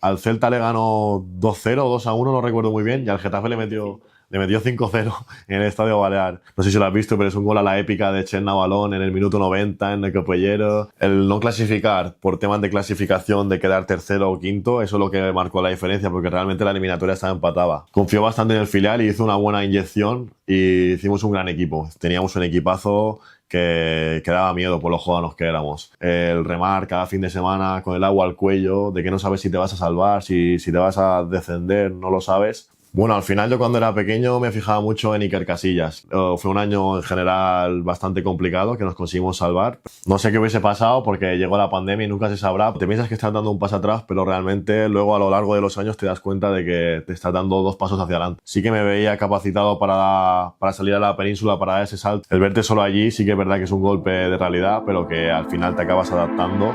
Al Celta le ganó 2-0 o 2-1, no recuerdo muy bien, y al Getafe le metió 5-0 en el Estadio Balear. No sé si lo has visto, pero es un gol a la épica de Cherna Balón en el minuto 90 en el Coppellero. El no clasificar por temas de clasificación, de quedar tercero o quinto, eso es lo que marcó la diferencia, porque realmente la eliminatoria estaba empatada. Confió bastante en el filial y hizo una buena inyección y hicimos un gran equipo. Teníamos un equipazo que daba miedo por los jóvenes que éramos. El remar cada fin de semana con el agua al cuello, de que no sabes si te vas a salvar, si te vas a descender, no lo sabes. Bueno, al final yo cuando era pequeño me fijaba mucho en Iker Casillas. Fue un año en general bastante complicado que nos conseguimos salvar. No sé qué hubiese pasado porque llegó la pandemia y nunca se sabrá. Te piensas que estás dando un paso atrás, pero realmente luego a lo largo de los años te das cuenta de que te estás dando 2 pasos hacia adelante. Sí que me veía capacitado para salir a la península, para dar ese salto. El verte solo allí sí que es verdad que es un golpe de realidad, pero que al final te acabas adaptando.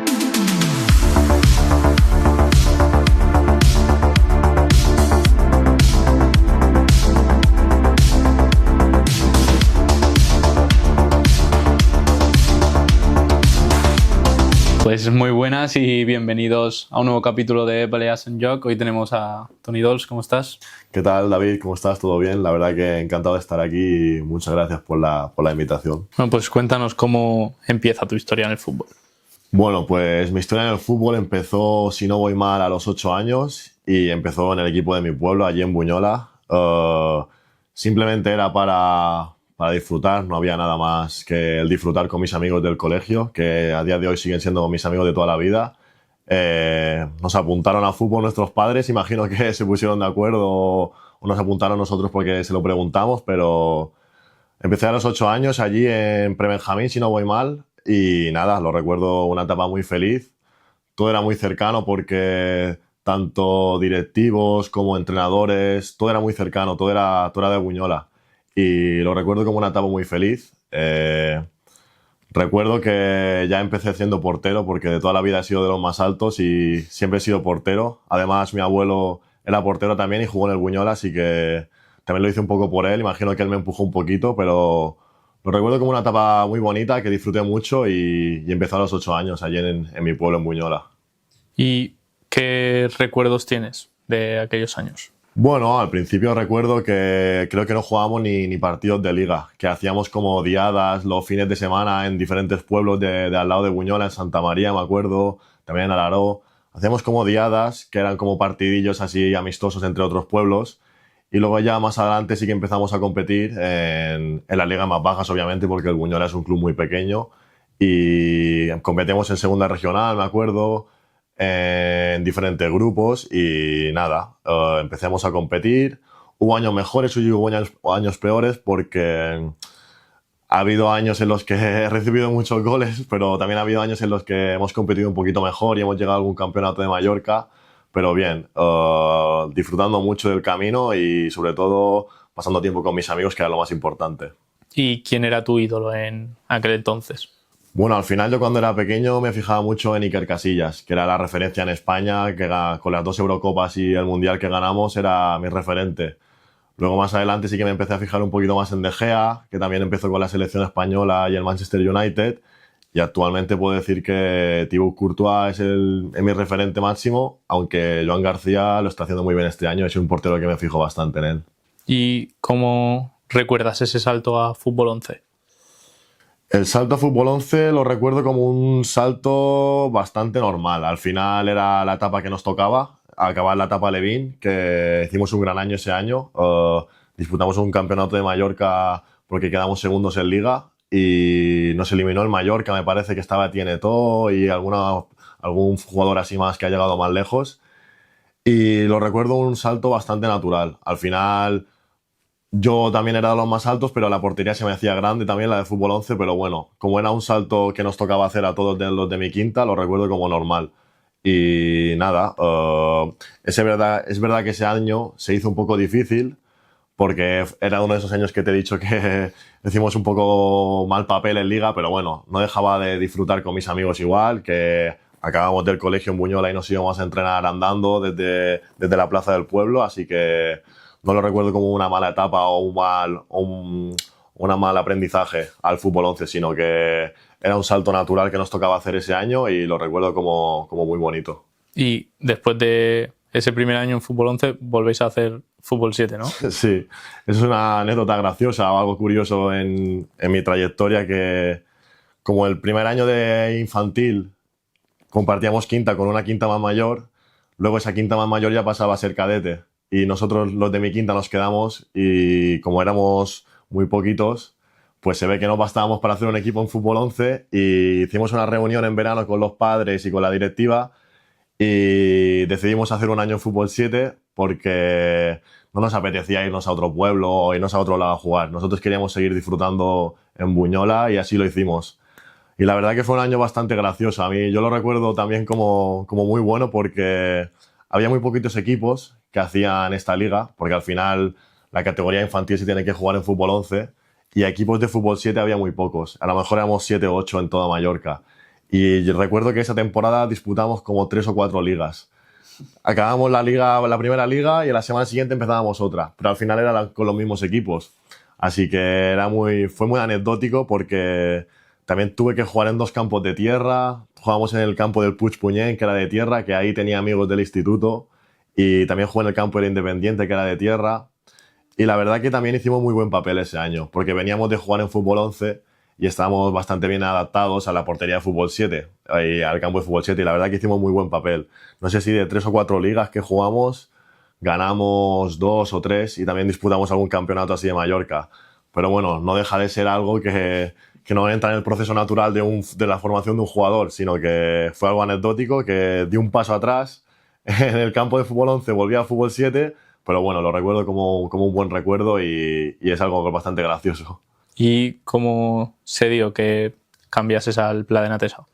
Pues muy buenas y bienvenidos a un nuevo capítulo de Baleas en Joc. Hoy tenemos a Toni Dols. ¿Cómo estás? ¿Qué tal, David? ¿Cómo estás? ¿Todo bien? La verdad que encantado de estar aquí y muchas gracias por la invitación. Bueno, pues cuéntanos cómo empieza tu historia en el fútbol. Bueno, pues mi historia en el fútbol empezó, si no voy mal, a los 8 años y empezó en el equipo de mi pueblo, allí en Buñola. Simplemente era para disfrutar, no había nada más que el disfrutar con mis amigos del colegio, que a día de hoy siguen siendo mis amigos de toda la vida. Nos apuntaron a fútbol nuestros padres, imagino que se pusieron de acuerdo o nos apuntaron nosotros porque se lo preguntamos, pero empecé a los 8 años allí en Prebenjamín, si no voy mal, y nada, lo recuerdo una etapa muy feliz. Todo era muy cercano porque tanto directivos como entrenadores, todo era muy cercano, todo era de Buñola. Y lo recuerdo como una etapa muy feliz. Recuerdo que ya empecé siendo portero porque de toda la vida he sido de los más altos y siempre he sido portero. Además, mi abuelo era portero también y jugó en el Buñola, así que también lo hice un poco por él. Imagino que él me empujó un poquito, pero lo recuerdo como una etapa muy bonita que disfruté mucho y empezó a los 8 años allí en mi pueblo, en Buñola. ¿Y qué recuerdos tienes de aquellos años? Bueno, al principio recuerdo que creo que no jugábamos ni partidos de liga, que hacíamos como diadas los fines de semana en diferentes pueblos de al lado de Buñola, en Santa María, me acuerdo, también en Alaró. Hacíamos como diadas, que eran como partidillos así amistosos entre otros pueblos. Y luego ya más adelante sí que empezamos a competir en las ligas más bajas, obviamente, porque el Buñola es un club muy pequeño. Y competimos en segunda regional, me acuerdo, en diferentes grupos y nada, empecemos a competir. Hubo años mejores y hubo años peores porque ha habido años en los que he recibido muchos goles, pero también ha habido años en los que hemos competido un poquito mejor y hemos llegado a algún campeonato de Mallorca. Pero bien, disfrutando mucho del camino y sobre todo pasando tiempo con mis amigos, que era lo más importante. ¿Y quién era tu ídolo en aquel entonces? Bueno, al final yo cuando era pequeño me fijaba mucho en Iker Casillas, que era la referencia en España, que con las 2 Eurocopas y el Mundial que ganamos era mi referente. Luego más adelante sí que me empecé a fijar un poquito más en De Gea, que también empezó con la selección española y el Manchester United. Y actualmente puedo decir que Thibaut Courtois es mi referente máximo, aunque Joan García lo está haciendo muy bien este año, es un portero que me fijo bastante en él. ¿Y cómo recuerdas ese salto a fútbol 11? El salto a fútbol 11 lo recuerdo como un salto bastante normal. Al final era la etapa que nos tocaba, acabar la etapa Levín, que hicimos un gran año ese año. Disputamos un campeonato de Mallorca porque quedamos segundos en Liga y nos eliminó el Mallorca, me parece que estaba Tiene todo y algún jugador así más que ha llegado más lejos. Y lo recuerdo un salto bastante natural. Al final yo también era de los más altos, pero la portería se me hacía grande también, la de fútbol 11, pero bueno, como era un salto que nos tocaba hacer a todos los de mi quinta, lo recuerdo como normal. Y nada, es verdad que ese año se hizo un poco difícil, porque era uno de esos años que te he dicho que hicimos un poco mal papel en Liga, pero bueno, no dejaba de disfrutar con mis amigos igual, que acabamos del colegio en Buñola y nos íbamos a entrenar andando desde la plaza del pueblo, así que no lo recuerdo como una mala etapa o un mal aprendizaje al fútbol 11, sino que era un salto natural que nos tocaba hacer ese año y lo recuerdo como muy bonito. Y después de ese primer año en Fútbol 11 volvéis a hacer Fútbol 7, ¿no? Sí, es una anécdota graciosa o algo curioso en mi trayectoria que como el primer año de infantil compartíamos quinta con una quinta más mayor, luego esa quinta más mayor ya pasaba a ser cadete y nosotros los de mi quinta nos quedamos y como éramos muy poquitos, pues se ve que no bastábamos para hacer un equipo en Fútbol 11 y hicimos una reunión en verano con los padres y con la directiva y decidimos hacer un año en Fútbol 7 porque no nos apetecía irnos a otro pueblo o irnos a otro lado a jugar. Nosotros queríamos seguir disfrutando en Buñola y así lo hicimos. Y la verdad que fue un año bastante gracioso. A mí yo lo recuerdo también como muy bueno porque había muy poquitos equipos que hacían esta liga, porque al final la categoría infantil se tiene que jugar en Fútbol 11 y equipos de Fútbol 7 había muy pocos. A lo mejor éramos 7 o 8 en toda Mallorca. Y recuerdo que esa temporada disputamos como 3 o 4 ligas. Acabamos la primera liga y a la semana siguiente empezábamos otra, pero al final era con los mismos equipos. Así que fue muy anecdótico porque también tuve que jugar en 2 campos de tierra. Jugábamos en el campo del Puig Punyent, que era de tierra, que ahí tenía amigos del instituto. Y también jugué en el campo del Independiente, que era de tierra. Y la verdad que también hicimos muy buen papel ese año, porque veníamos de jugar en Fútbol 11 y estábamos bastante bien adaptados a la portería de Fútbol 7 y al campo de Fútbol 7 y la verdad que hicimos muy buen papel. No sé si de 3 o 4 ligas que jugamos, ganamos 2 o 3 y también disputamos algún campeonato así de Mallorca. Pero bueno, no deja de ser algo que no entra en el proceso natural de la formación de un jugador, sino que fue algo anecdótico, que di un paso atrás en el campo de Fútbol 11, volví a Fútbol 7, pero bueno, lo recuerdo como un buen recuerdo y es algo bastante gracioso. ¿Y cómo se dio que cambiases al Pla de Natesa?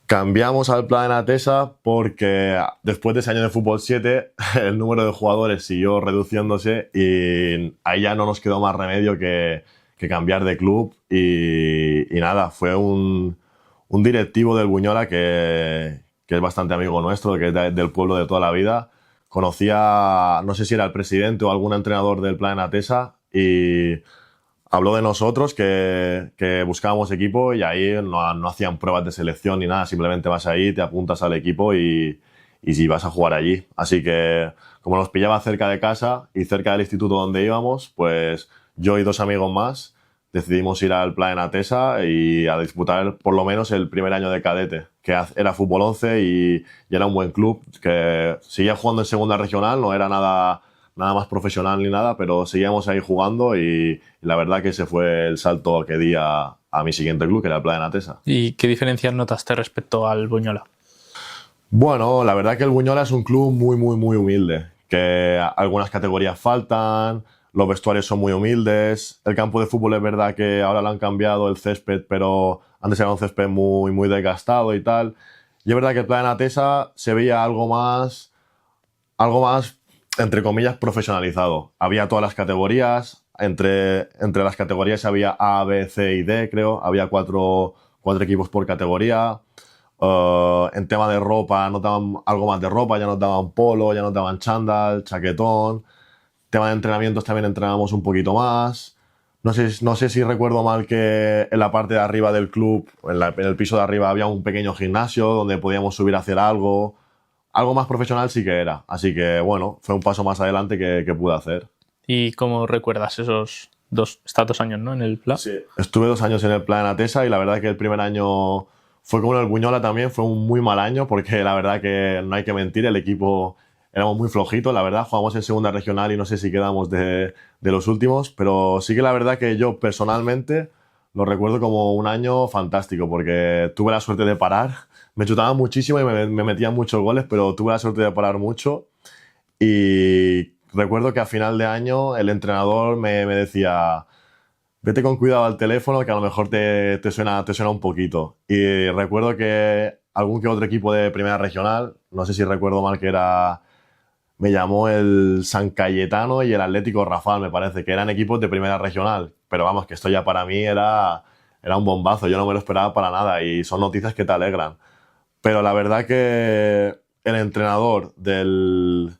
Cambiamos al Pla de Natesa porque después de ese año de Fútbol 7 el número de jugadores siguió reduciéndose y ahí ya no nos quedó más remedio que cambiar de club y nada, fue un directivo del Buñola que es bastante amigo nuestro, que es del pueblo de toda la vida. Conocía, no sé si era el presidente o algún entrenador del Pla de Natesa y habló de nosotros que buscábamos equipo y ahí no hacían pruebas de selección ni nada, simplemente vas ahí, te apuntas al equipo y si vas a jugar allí. Así que como nos pillaba cerca de casa y cerca del instituto donde íbamos, pues yo y 2 amigos más decidimos ir al Pla de Natesa y a disputar por lo menos el primer año de cadete, que era Fútbol 11 y era un buen club, que seguía jugando en segunda regional, no era nada más profesional ni nada, pero seguíamos ahí jugando y la verdad que ese fue el salto que di a mi siguiente club, que era el Pla de Natesa. ¿Y qué diferencias notaste respecto al Buñola? Bueno, la verdad que el Buñola es un club muy, muy, muy humilde, que algunas categorías faltan, los vestuarios son muy humildes, el campo de fútbol es verdad que ahora lo han cambiado el césped, pero antes era un césped muy, muy desgastado y tal. Y es verdad que el Pla de Natesa se veía algo más, entre comillas, profesionalizado. Había todas las categorías, entre las categorías había A, B, C y D, creo. Había cuatro equipos por categoría. En tema de ropa, nos daban algo más de ropa, ya nos daban polo, ya nos daban chándal, chaquetón. Tema de entrenamientos también entrenábamos un poquito más. No sé si recuerdo mal que en la parte de arriba del club, en el piso de arriba, había un pequeño gimnasio donde podíamos subir a hacer algo. Algo más profesional sí que era. Así que, bueno, fue un paso más adelante que pude hacer. ¿Y cómo recuerdas estos 2 años, ¿no? En el Pla? Sí, estuve 2 años en el Pla de Natesa y la verdad que el primer año fue como en el Buñola también, fue un muy mal año porque la verdad que no hay que mentir, el equipo éramos muy flojitos, la verdad, jugamos en segunda regional y no sé si quedamos de los últimos, pero sí que la verdad que yo personalmente lo recuerdo como un año fantástico porque tuve la suerte de parar, me chutaban muchísimo y me metían muchos goles, pero tuve la suerte de parar mucho y recuerdo que a final de año el entrenador me decía: vete con cuidado al teléfono que a lo mejor te suena un poquito. Y recuerdo que algún que otro equipo de primera regional, no sé si recuerdo mal que me llamó el San Cayetano y el Atlético Rafal, me parece, que eran equipos de primera regional. Pero vamos, que esto ya para mí era un bombazo, yo no me lo esperaba para nada y son noticias que te alegran. Pero la verdad que el entrenador del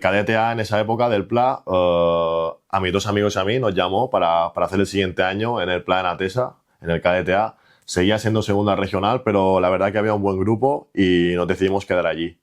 cadete A en esa época, del Pla, a mis 2 amigos y a mí nos llamó para hacer el siguiente año en el Pla de Natesa, en el cadete A. seguía siendo segunda regional, pero la verdad que había un buen grupo y nos decidimos quedar allí.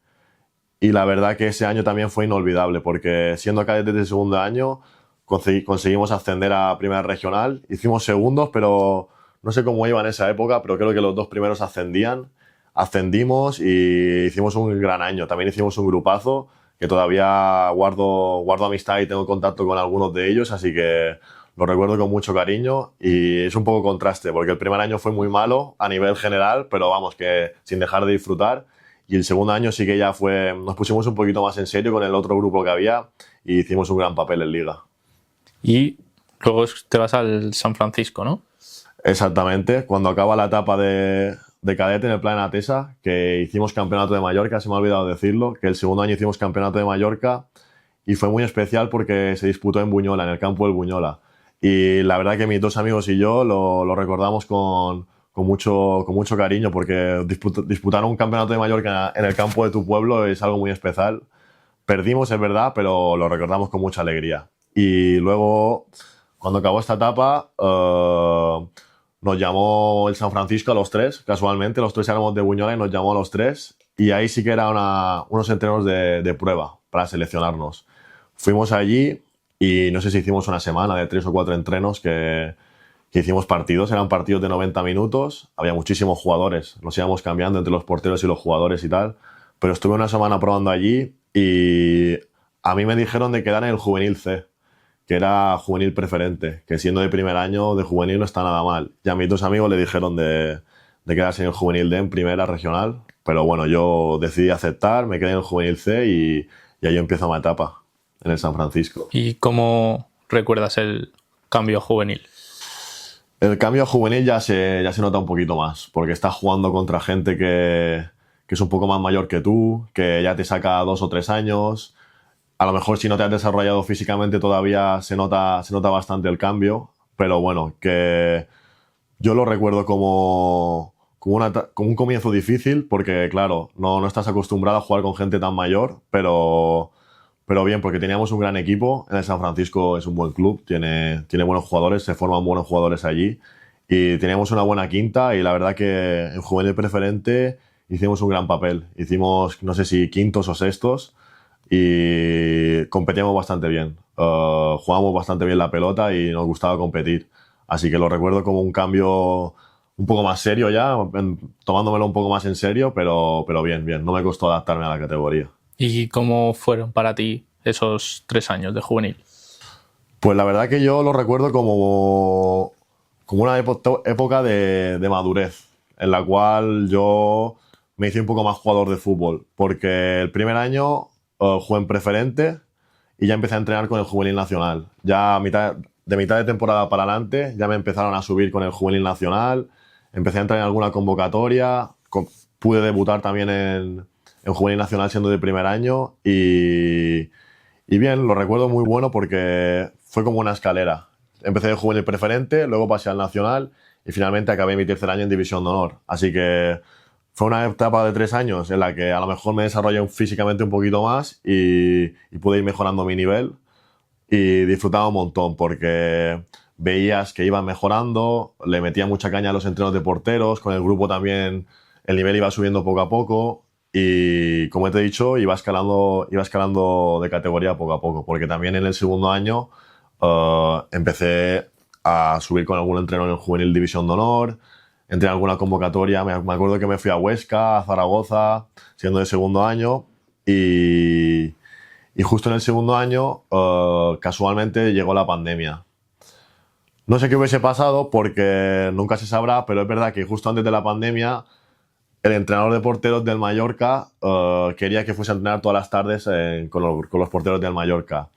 Y la verdad que ese año también fue inolvidable, porque siendo cadetes de segundo año, conseguimos ascender a primera regional. Hicimos segundos, pero no sé cómo iba en esa época, pero creo que los dos primeros ascendían. Ascendimos y hicimos un gran año. También hicimos un grupazo que todavía guardo amistad y tengo contacto con algunos de ellos, así que lo recuerdo con mucho cariño y es un poco contraste, porque el primer año fue muy malo a nivel general, pero vamos, que sin dejar de disfrutar. Y el segundo año sí que ya nos pusimos un poquito más en serio con el otro grupo que había y hicimos un gran papel en liga. Y luego te vas al San Francisco, ¿no? Exactamente, cuando acaba la etapa de cadete en el Plan Atesa, que hicimos campeonato de Mallorca, se me ha olvidado decirlo, que el segundo año hicimos campeonato de Mallorca y fue muy especial porque se disputó en Buñola, en el campo del Buñola. Y la verdad que mis dos amigos y yo lo recordamos con mucho cariño, porque disputar un campeonato de Mallorca en el campo de tu pueblo es algo muy especial. Perdimos, es verdad, pero lo recordamos con mucha alegría. Y luego, cuando acabó esta etapa, nos llamó el San Francisco a los tres, casualmente, los tres éramos de Buñola y nos llamó a los tres. Y ahí sí que era unos entrenos de prueba para seleccionarnos. Fuimos allí y no sé si hicimos una semana de 3 o 4 entrenos que hicimos partidos, eran partidos de 90 minutos, había muchísimos jugadores, nos íbamos cambiando entre los porteros y los jugadores y tal, pero estuve una semana probando allí y a mí me dijeron de quedar en el juvenil C, que era juvenil preferente, que siendo de primer año de juvenil no está nada mal. Y a mis dos amigos le dijeron de quedarse en el juvenil D en primera regional, pero bueno, yo decidí aceptar, me quedé en el juvenil C y ahí empiezo mi etapa en el San Francisco. ¿Y cómo recuerdas el cambio juvenil? El cambio juvenil ya se nota un poquito más, porque estás jugando contra gente que es un poco más mayor que tú, que ya te saca 2 o 3 años. A lo mejor si no te has desarrollado físicamente todavía se nota bastante el cambio, pero bueno, que yo lo recuerdo como un comienzo difícil, porque claro, no estás acostumbrado a jugar con gente tan mayor, pero bien, porque teníamos un gran equipo. En el San Francisco es un buen club, tiene buenos jugadores, se forman buenos jugadores allí. Y teníamos una buena quinta y la verdad que en juvenil preferente hicimos un gran papel. Hicimos, no sé si quintos o sextos y competíamos bastante bien. Jugábamos bastante bien la pelota y nos gustaba competir. Así que lo recuerdo como un cambio un poco más serio ya, tomándomelo un poco más en serio, pero bien. No me costó adaptarme a la categoría. ¿Y cómo fueron para ti esos 3 años de juvenil? Pues la verdad que yo lo recuerdo como una época de madurez, en la cual yo me hice un poco más jugador de fútbol, porque el primer año jugué en preferente y ya empecé a entrenar con el juvenil nacional. Ya mitad de temporada para adelante ya me empezaron a subir con el juvenil nacional, empecé a entrar en alguna convocatoria, pude debutar también en juvenil nacional siendo de primer año y bien, lo recuerdo muy bueno porque fue como una escalera. Empecé de juvenil preferente, luego pasé al nacional y finalmente acabé mi tercer año en división de honor. Así que fue una etapa de 3 años en la que a lo mejor me desarrollé físicamente un poquito más y pude ir mejorando mi nivel y disfrutaba un montón porque veías que iban mejorando, le metía mucha caña a los entrenos de porteros, con el grupo también el nivel iba subiendo poco a poco. Y como te he dicho, iba escalando de categoría poco a poco, porque también en el segundo año empecé a subir con algún entreno en el juvenil división de honor, entré en alguna convocatoria, me acuerdo que me fui a Huesca, a Zaragoza, siendo de segundo año, y justo en el segundo año casualmente llegó la pandemia. No sé qué hubiese pasado porque nunca se sabrá, pero es verdad que justo antes de la pandemia el entrenador de porteros del Mallorca quería que fuese a entrenar todas las tardes con los porteros del Mallorca.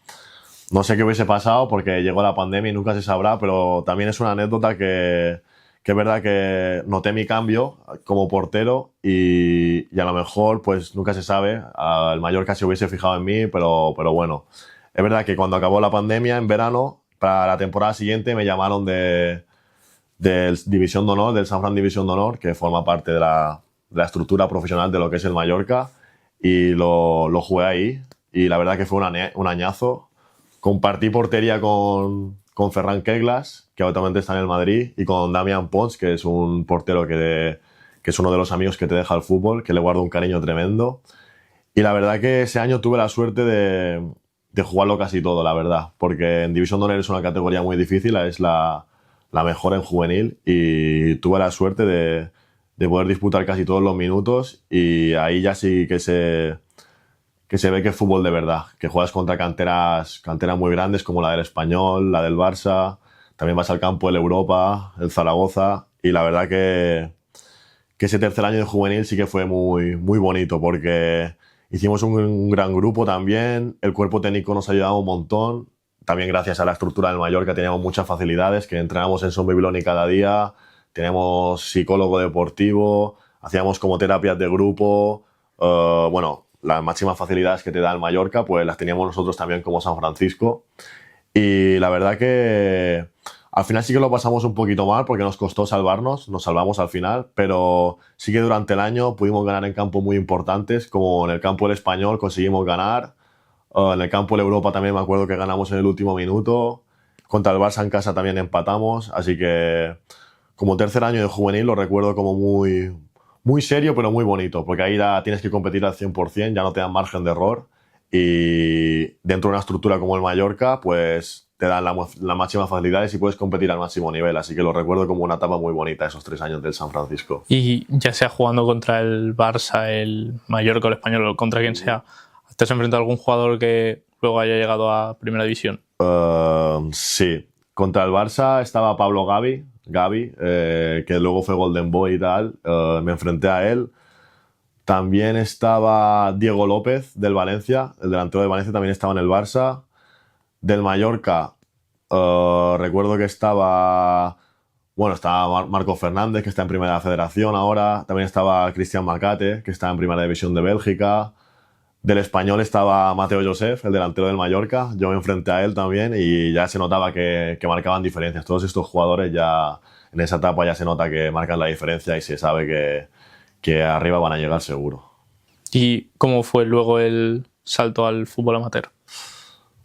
No sé qué hubiese pasado porque llegó la pandemia y nunca se sabrá, pero también es una anécdota que es verdad que noté mi cambio como portero y a lo mejor pues nunca se sabe. El Mallorca se hubiese fijado en mí, pero bueno. Es verdad que cuando acabó la pandemia en verano, para la temporada siguiente me llamaron del División de Honor, del San Fran División de Honor, que forma parte de la estructura profesional de lo que es el Mallorca, y lo jugué ahí y la verdad que fue un añazo. Compartí portería con con Ferran Keglas, que actualmente está en el Madrid, y con Damian Pons, que es un portero que es uno de los amigos que te deja el fútbol, que le guardo un cariño tremendo. Y la verdad que ese año tuve la suerte de jugarlo casi todo, la verdad, porque en División de Honor es una categoría muy difícil, es la mejor en juvenil, y tuve la suerte de poder disputar casi todos los minutos, y ahí ya sí que se ve que es fútbol de verdad, que juegas contra canteras muy grandes como la del Español, la del Barça, también vas al campo del Europa, el Zaragoza, y la verdad que ese tercer año de juvenil sí que fue muy, muy bonito, porque hicimos un gran grupo también, el cuerpo técnico nos ayudaba un montón, también gracias a la estructura del Mallorca teníamos muchas facilidades, que entrenamos en Son Babiloni cada día, tenemos psicólogo deportivo, hacíamos como terapias de grupo, bueno, las máximas facilidades que te da el Mallorca, pues las teníamos nosotros también como San Francisco. Y la verdad que al final sí que lo pasamos un poquito mal porque nos costó salvarnos, nos salvamos al final, pero sí que durante el año pudimos ganar en campos muy importantes, como en el campo del Español conseguimos ganar, en el campo del Europa también me acuerdo que ganamos en el último minuto, contra el Barça en casa también empatamos, así que como tercer año de juvenil lo recuerdo como muy, muy serio pero muy bonito, porque ahí ya tienes que competir al 100%, ya no te dan margen de error, y dentro de una estructura como el Mallorca, pues te dan las máximas facilidades y puedes competir al máximo nivel. Así que lo recuerdo como una etapa muy bonita esos 3 años del San Francisco. Y ya sea jugando contra el Barça, el Mallorca o el Español, o contra quien sea, ¿te has enfrentado a algún jugador que luego haya llegado a Primera División? Sí. Contra el Barça estaba Pablo Gavi, que luego fue Golden Boy y tal. Me enfrenté a él. También estaba Diego López del Valencia, el delantero de Valencia también estaba en el Barça. Del Mallorca, recuerdo que estaba Marco Fernández, que está en Primera Federación ahora. También estaba Cristian Macate, que está en Primera División de Bélgica. Del Español estaba Mateo Josef, el delantero del Mallorca. Yo me enfrenté a él también y ya se notaba que marcaban diferencias. Todos estos jugadores ya en esa etapa ya se nota que marcan la diferencia y se sabe que arriba van a llegar seguro. ¿Y cómo fue luego el salto al fútbol amateur?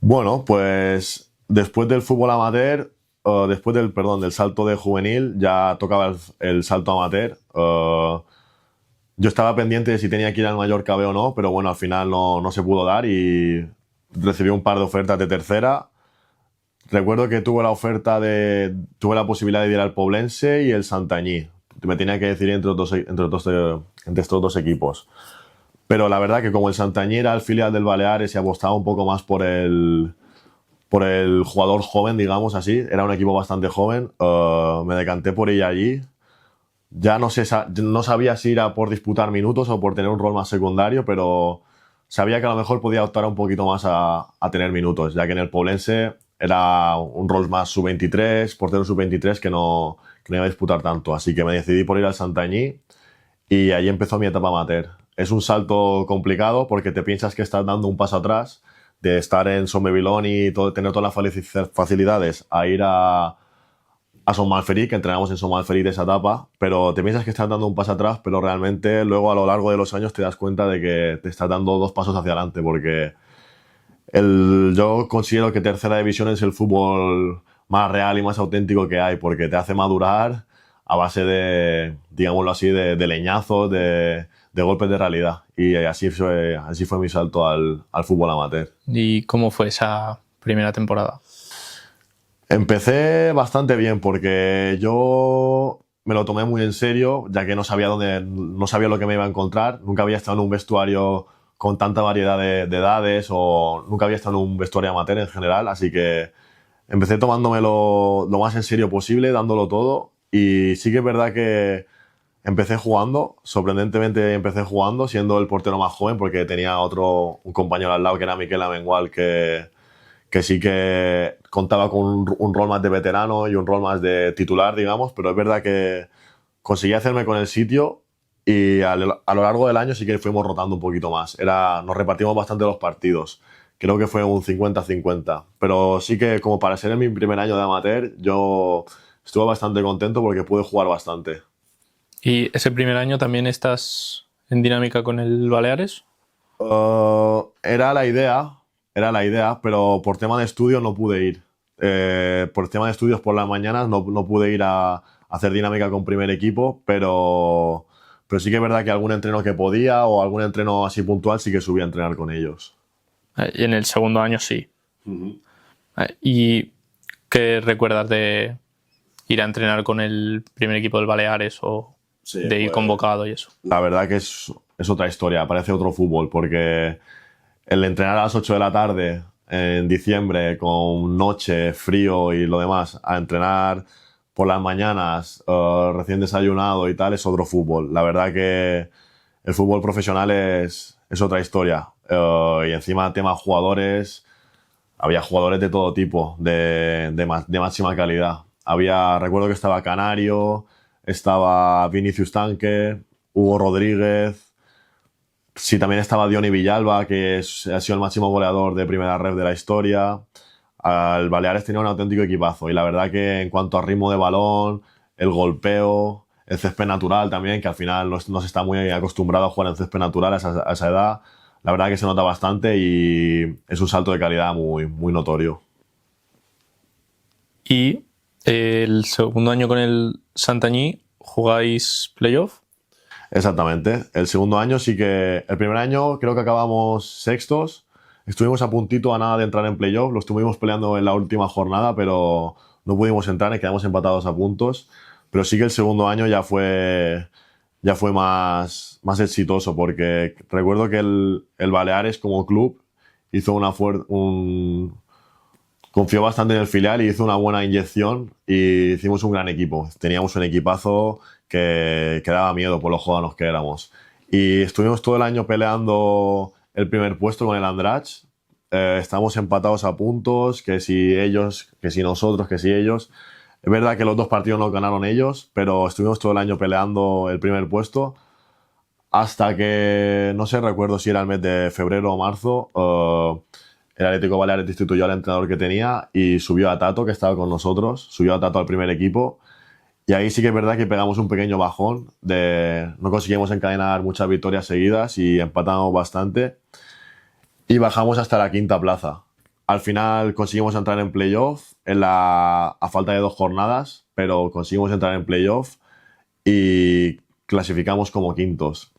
Bueno, pues después del fútbol amateur, después del salto de juvenil, ya tocaba el salto amateur. Yo estaba pendiente de si tenía que ir al Mallorca B o no, pero bueno, al final no se pudo dar y recibí un par de ofertas de tercera. Recuerdo que tuve la posibilidad de ir al Poblense y el Santanyí. Me tenía que decidir entre estos dos equipos. Pero la verdad que como el Santanyí era el filial del Baleares y apostaba un poco más por el jugador joven, digamos así, era un equipo bastante joven, me decanté por ir allí. Ya no sabía si era por disputar minutos o por tener un rol más secundario, pero sabía que a lo mejor podía optar un poquito más a tener minutos, ya que en el Poblense era un rol más sub-23, portero sub-23 que no iba a disputar tanto. Así que me decidí por ir al Santanyí y ahí empezó mi etapa amateur. Es un salto complicado porque te piensas que estás dando un paso atrás de estar en Son Babiloni y tener todas las facilidades a ir a Son Malferit, que entrenamos en Son Malferit esa etapa, pero te piensas que estás dando un paso atrás, pero realmente luego a lo largo de los años te das cuenta de que te estás dando 2 pasos hacia adelante, porque yo considero que tercera división es el fútbol más real y más auténtico que hay, porque te hace madurar a base de, digámoslo así, de leñazos, de golpes de realidad. Y así fue mi salto al fútbol amateur. ¿Y cómo fue esa primera temporada? Empecé bastante bien porque yo me lo tomé muy en serio, ya que no sabía lo que me iba a encontrar. Nunca había estado en un vestuario con tanta variedad de edades o nunca había estado en un vestuario amateur en general, así que empecé tomándomelo lo más en serio posible, dándolo todo. Y sí que es verdad que empecé jugando, sorprendentemente empecé jugando, siendo el portero más joven, porque tenía un compañero al lado que era Miquel Amengual, que sí que contaba con un rol más de veterano y un rol más de titular, digamos, pero es verdad que conseguí hacerme con el sitio y a lo largo del año sí que fuimos rotando un poquito más. Nos repartimos bastante los partidos. Creo que fue un 50-50. Pero sí que como para ser en mi primer año de amateur, yo estuve bastante contento porque pude jugar bastante. ¿Y ese primer año también estás en dinámica con el Baleares? Era la idea, pero por tema de estudio no pude ir. Por tema de estudios por las mañanas no pude ir a hacer dinámica con primer equipo, pero sí que es verdad que algún entreno que podía o algún entreno así puntual sí que subí a entrenar con ellos. Y en el segundo año sí. ¿Y qué recuerdas de ir a entrenar con el primer equipo del Baleares o Sí, de ir pues, convocado y eso? La verdad que es otra historia, parece otro fútbol, porque el entrenar a las 8 de la tarde en diciembre con noche, frío y lo demás, a entrenar por las mañanas recién desayunado y tal, es otro fútbol. La verdad que el fútbol profesional es otra historia. Y encima tema jugadores, había jugadores de todo tipo, de máxima calidad. Recuerdo que estaba Canario, estaba Vinicius Tanque, Hugo Rodríguez. Sí, también estaba Diony Villalba, que ha sido el máximo goleador de primera ref de la historia. El Baleares tenía un auténtico equipazo. Y la verdad que en cuanto a ritmo de balón, el golpeo, el césped natural también, que al final no se está muy acostumbrado a jugar en césped natural a esa edad, la verdad que se nota bastante y es un salto de calidad muy, muy notorio. Y el segundo año con el Santanyí, ¿jugáis playoff? Exactamente. El segundo año sí que... El primer año creo que acabamos sextos. Estuvimos a puntito a nada de entrar en playoff. Lo estuvimos peleando en la última jornada, pero no pudimos entrar y quedamos empatados a puntos. Pero sí que el segundo año ya fue más exitoso, porque recuerdo que el Baleares como club hizo confió bastante en el filial y hizo una buena inyección y hicimos un gran equipo. Teníamos un equipazo que daba miedo por los jóvenes que éramos. Y estuvimos todo el año peleando el primer puesto con el Andratx. Estamos empatados a puntos, que si ellos, que si nosotros, que si ellos. Es verdad que los dos partidos no ganaron ellos, pero estuvimos todo el año peleando el primer puesto hasta que, no sé, recuerdo si era el mes de febrero o marzo, el Atlético Baleares destituyó al entrenador que tenía y subió a Tato, que estaba con nosotros, subió a Tato al primer equipo. Y ahí sí que es verdad que pegamos un pequeño bajón, no conseguimos encadenar muchas victorias seguidas y empatamos bastante. Y bajamos hasta la quinta plaza. Al final conseguimos entrar en playoff a falta de 2 jornadas, pero conseguimos entrar en playoff y clasificamos como quintos.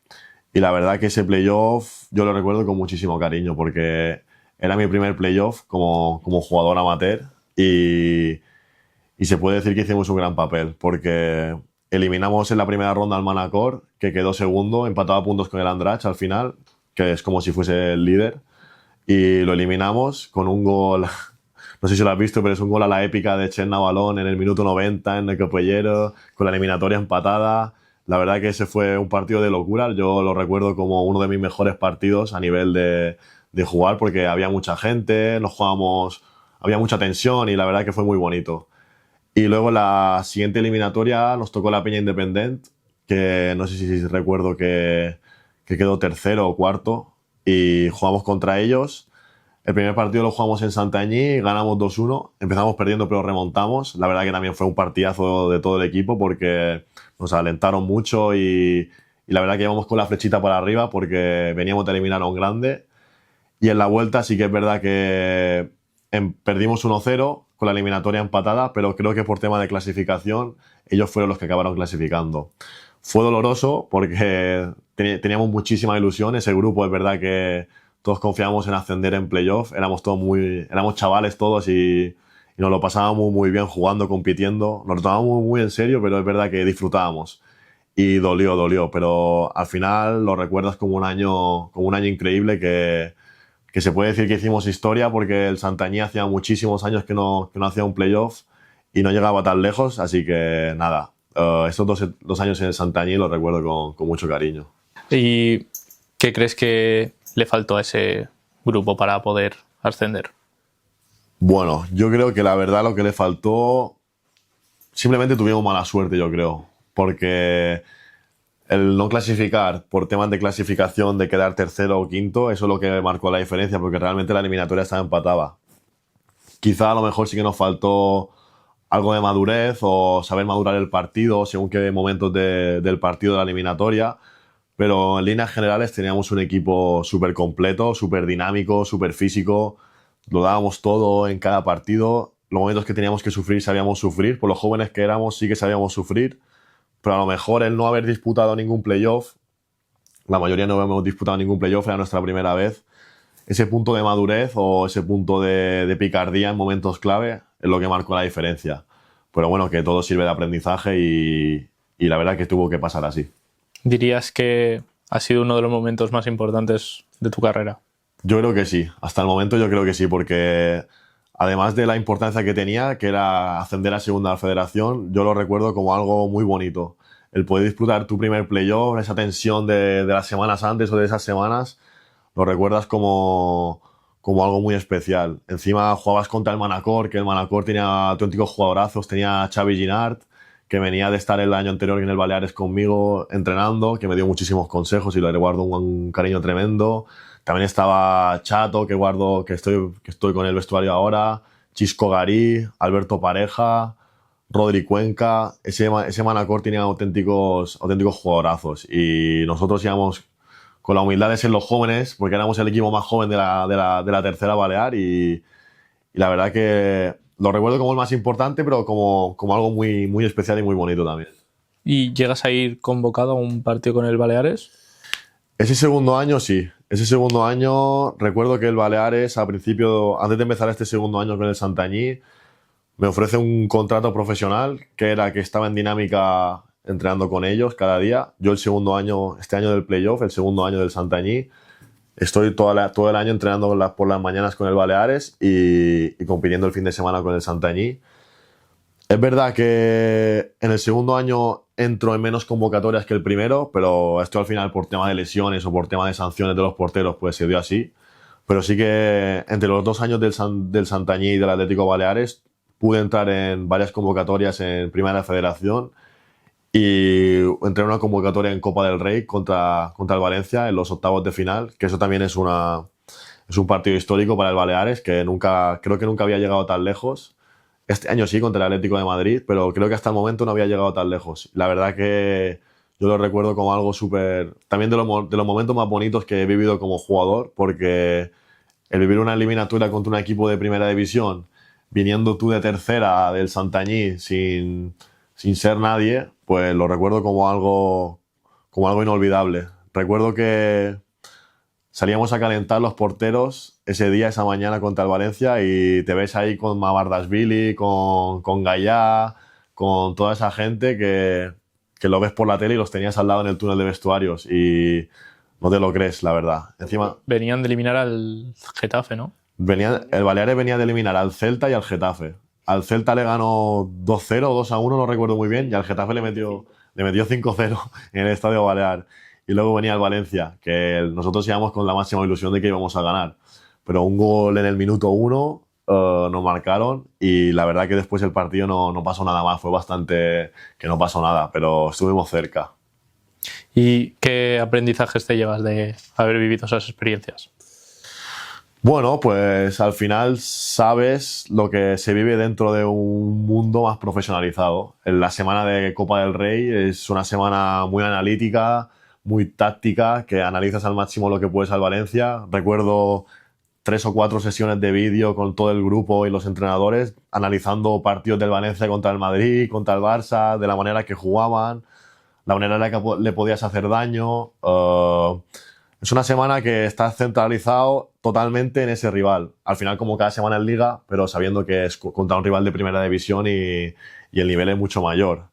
Y la verdad que ese playoff yo lo recuerdo con muchísimo cariño porque era mi primer playoff como jugador amateur y se puede decir que hicimos un gran papel porque eliminamos en la primera ronda al Manacor, que quedó segundo, empatado a puntos con el Andratx al final, que es como si fuese el líder, y lo eliminamos con un gol, no sé si lo has visto, pero es un gol a la épica de Chen Navalón en el minuto 90 en el Capellero, con la eliminatoria empatada. La verdad que ese fue un partido de locura, yo lo recuerdo como uno de mis mejores partidos a nivel de jugar porque había mucha gente, había mucha tensión y la verdad que fue muy bonito. Y luego la siguiente eliminatoria nos tocó la Peña Independent, que no sé si recuerdo que quedó tercero o cuarto, y jugamos contra ellos. El primer partido lo jugamos en Santanyí, ganamos 2-1, empezamos perdiendo pero remontamos. La verdad que también fue un partidazo de todo el equipo porque nos alentaron mucho y la verdad que íbamos con la flechita para arriba porque veníamos de eliminar a un grande. Y en la vuelta sí que es verdad que perdimos 1-0 con la eliminatoria empatada, pero creo que por tema de clasificación ellos fueron los que acabaron clasificando. Fue doloroso porque teníamos muchísima ilusión. Ese grupo es verdad que todos confiábamos en ascender en playoff. Éramos chavales todos y nos lo pasábamos muy bien jugando, compitiendo. Nos lo tomábamos muy en serio, pero es verdad que disfrutábamos. Y dolió, pero al final lo recuerdas como un año increíble que se puede decir que hicimos historia porque el Santanyí hacía muchísimos años que no hacía un playoff y no llegaba tan lejos, así que nada, estos dos años en el Santanyí los recuerdo con mucho cariño. ¿Y qué crees que le faltó a ese grupo para poder ascender? Bueno, yo creo que la verdad lo que le faltó, simplemente tuvimos mala suerte, yo creo, porque el no clasificar por temas de clasificación, de quedar tercero o quinto, eso es lo que marcó la diferencia, porque realmente la eliminatoria estaba empatada. Quizá a lo mejor sí que nos faltó algo de madurez o saber madurar el partido según qué momentos del partido de la eliminatoria, pero en líneas generales teníamos un equipo súper completo, súper dinámico, súper físico, lo dábamos todo en cada partido, los momentos que teníamos que sufrir sabíamos sufrir, por los jóvenes que éramos sí que sabíamos sufrir, pero a lo mejor el no haber disputado ningún playoff, la mayoría no hemos disputado ningún playoff, era nuestra primera vez, ese punto de madurez o ese punto de picardía en momentos clave es lo que marcó la diferencia. Pero bueno, que todo sirve de aprendizaje y la verdad que tuvo que pasar así. ¿Dirías que ha sido uno de los momentos más importantes de tu carrera? Yo creo que sí, hasta el momento yo creo que sí, porque además de la importancia que tenía, que era ascender a segunda federación, yo lo recuerdo como algo muy bonito. El poder disputar tu primer playoff, esa tensión de las semanas antes o de esas semanas, lo recuerdas como algo muy especial. Encima jugabas contra el Manacor, que el Manacor tenía auténticos jugadorazos, tenía a Xavi Ginart, que venía de estar el año anterior en el Baleares conmigo entrenando, que me dio muchísimos consejos y le guardo un cariño tremendo. También estaba Chato, que estoy con el vestuario ahora, Chisco Garí, Alberto Pareja, Rodri Cuenca. Ese Manacor tenía auténticos jugadorazos y nosotros íbamos con la humildad de ser los jóvenes, porque éramos el equipo más joven de la tercera Balear y la verdad que lo recuerdo como el más importante, pero como algo muy, muy especial y muy bonito también. ¿Y llegas a ir convocado a un partido con el Baleares? Ese segundo año sí. Ese segundo año recuerdo que el Baleares, antes de empezar este segundo año con el Santañí, me ofrece un contrato profesional que era que estaba en dinámica entrenando con ellos cada día. Yo el segundo año, este año del playoff, el segundo año del Santañí, estoy todo el año entrenando por las mañanas con el Baleares y compitiendo el fin de semana con el Santañí. Es verdad que en el segundo año entro en menos convocatorias que el primero, pero esto al final por tema de lesiones o por tema de sanciones de los porteros pues se dio así. Pero sí que entre los 2 años del Santañí y del Atlético Baleares pude entrar en varias convocatorias en Primera Federación y entré en una convocatoria en Copa del Rey contra el Valencia en los octavos de final, que eso también es un partido histórico para el Baleares, que creo que nunca había llegado tan lejos. Este año sí, contra el Atlético de Madrid, pero creo que hasta el momento no había llegado tan lejos. La verdad que yo lo recuerdo como algo súper... También de los momentos más bonitos que he vivido como jugador, porque el vivir una eliminatoria contra un equipo de primera división, viniendo tú de tercera del Santañí sin ser nadie, pues lo recuerdo como algo inolvidable. Recuerdo que salíamos a calentar los porteros ese día, esa mañana contra el Valencia y te ves ahí con Mavardashvili, con Gallá, con toda esa gente que lo ves por la tele y los tenías al lado en el túnel de vestuarios y no te lo crees, la verdad. Encima venían de eliminar al Getafe, ¿no? El Baleares venía de eliminar al Celta y al Getafe. Al Celta le ganó 2-0 o 2-1, no recuerdo muy bien, y al Getafe le metió 5-0 en el Estadio Balear. Y luego venía el Valencia, que nosotros íbamos con la máxima ilusión de que íbamos a ganar. Pero un gol en el minuto 1 nos marcaron y la verdad que después el partido no pasó nada más. Fue bastante que no pasó nada, pero estuvimos cerca. ¿Y qué aprendizajes te llevas de haber vivido esas experiencias? Bueno, pues al final sabes lo que se vive dentro de un mundo más profesionalizado. La semana de Copa del Rey es una semana muy analítica, muy táctica, que analizas al máximo lo que puedes al Valencia. Recuerdo 3 o 4 sesiones de vídeo con todo el grupo y los entrenadores analizando partidos del Valencia contra el Madrid, contra el Barça, de la manera que jugaban, la manera en la que le podías hacer daño. Es una semana que estás centralizado totalmente en ese rival. Al final, como cada semana en Liga, pero sabiendo que es contra un rival de primera división y el nivel es mucho mayor.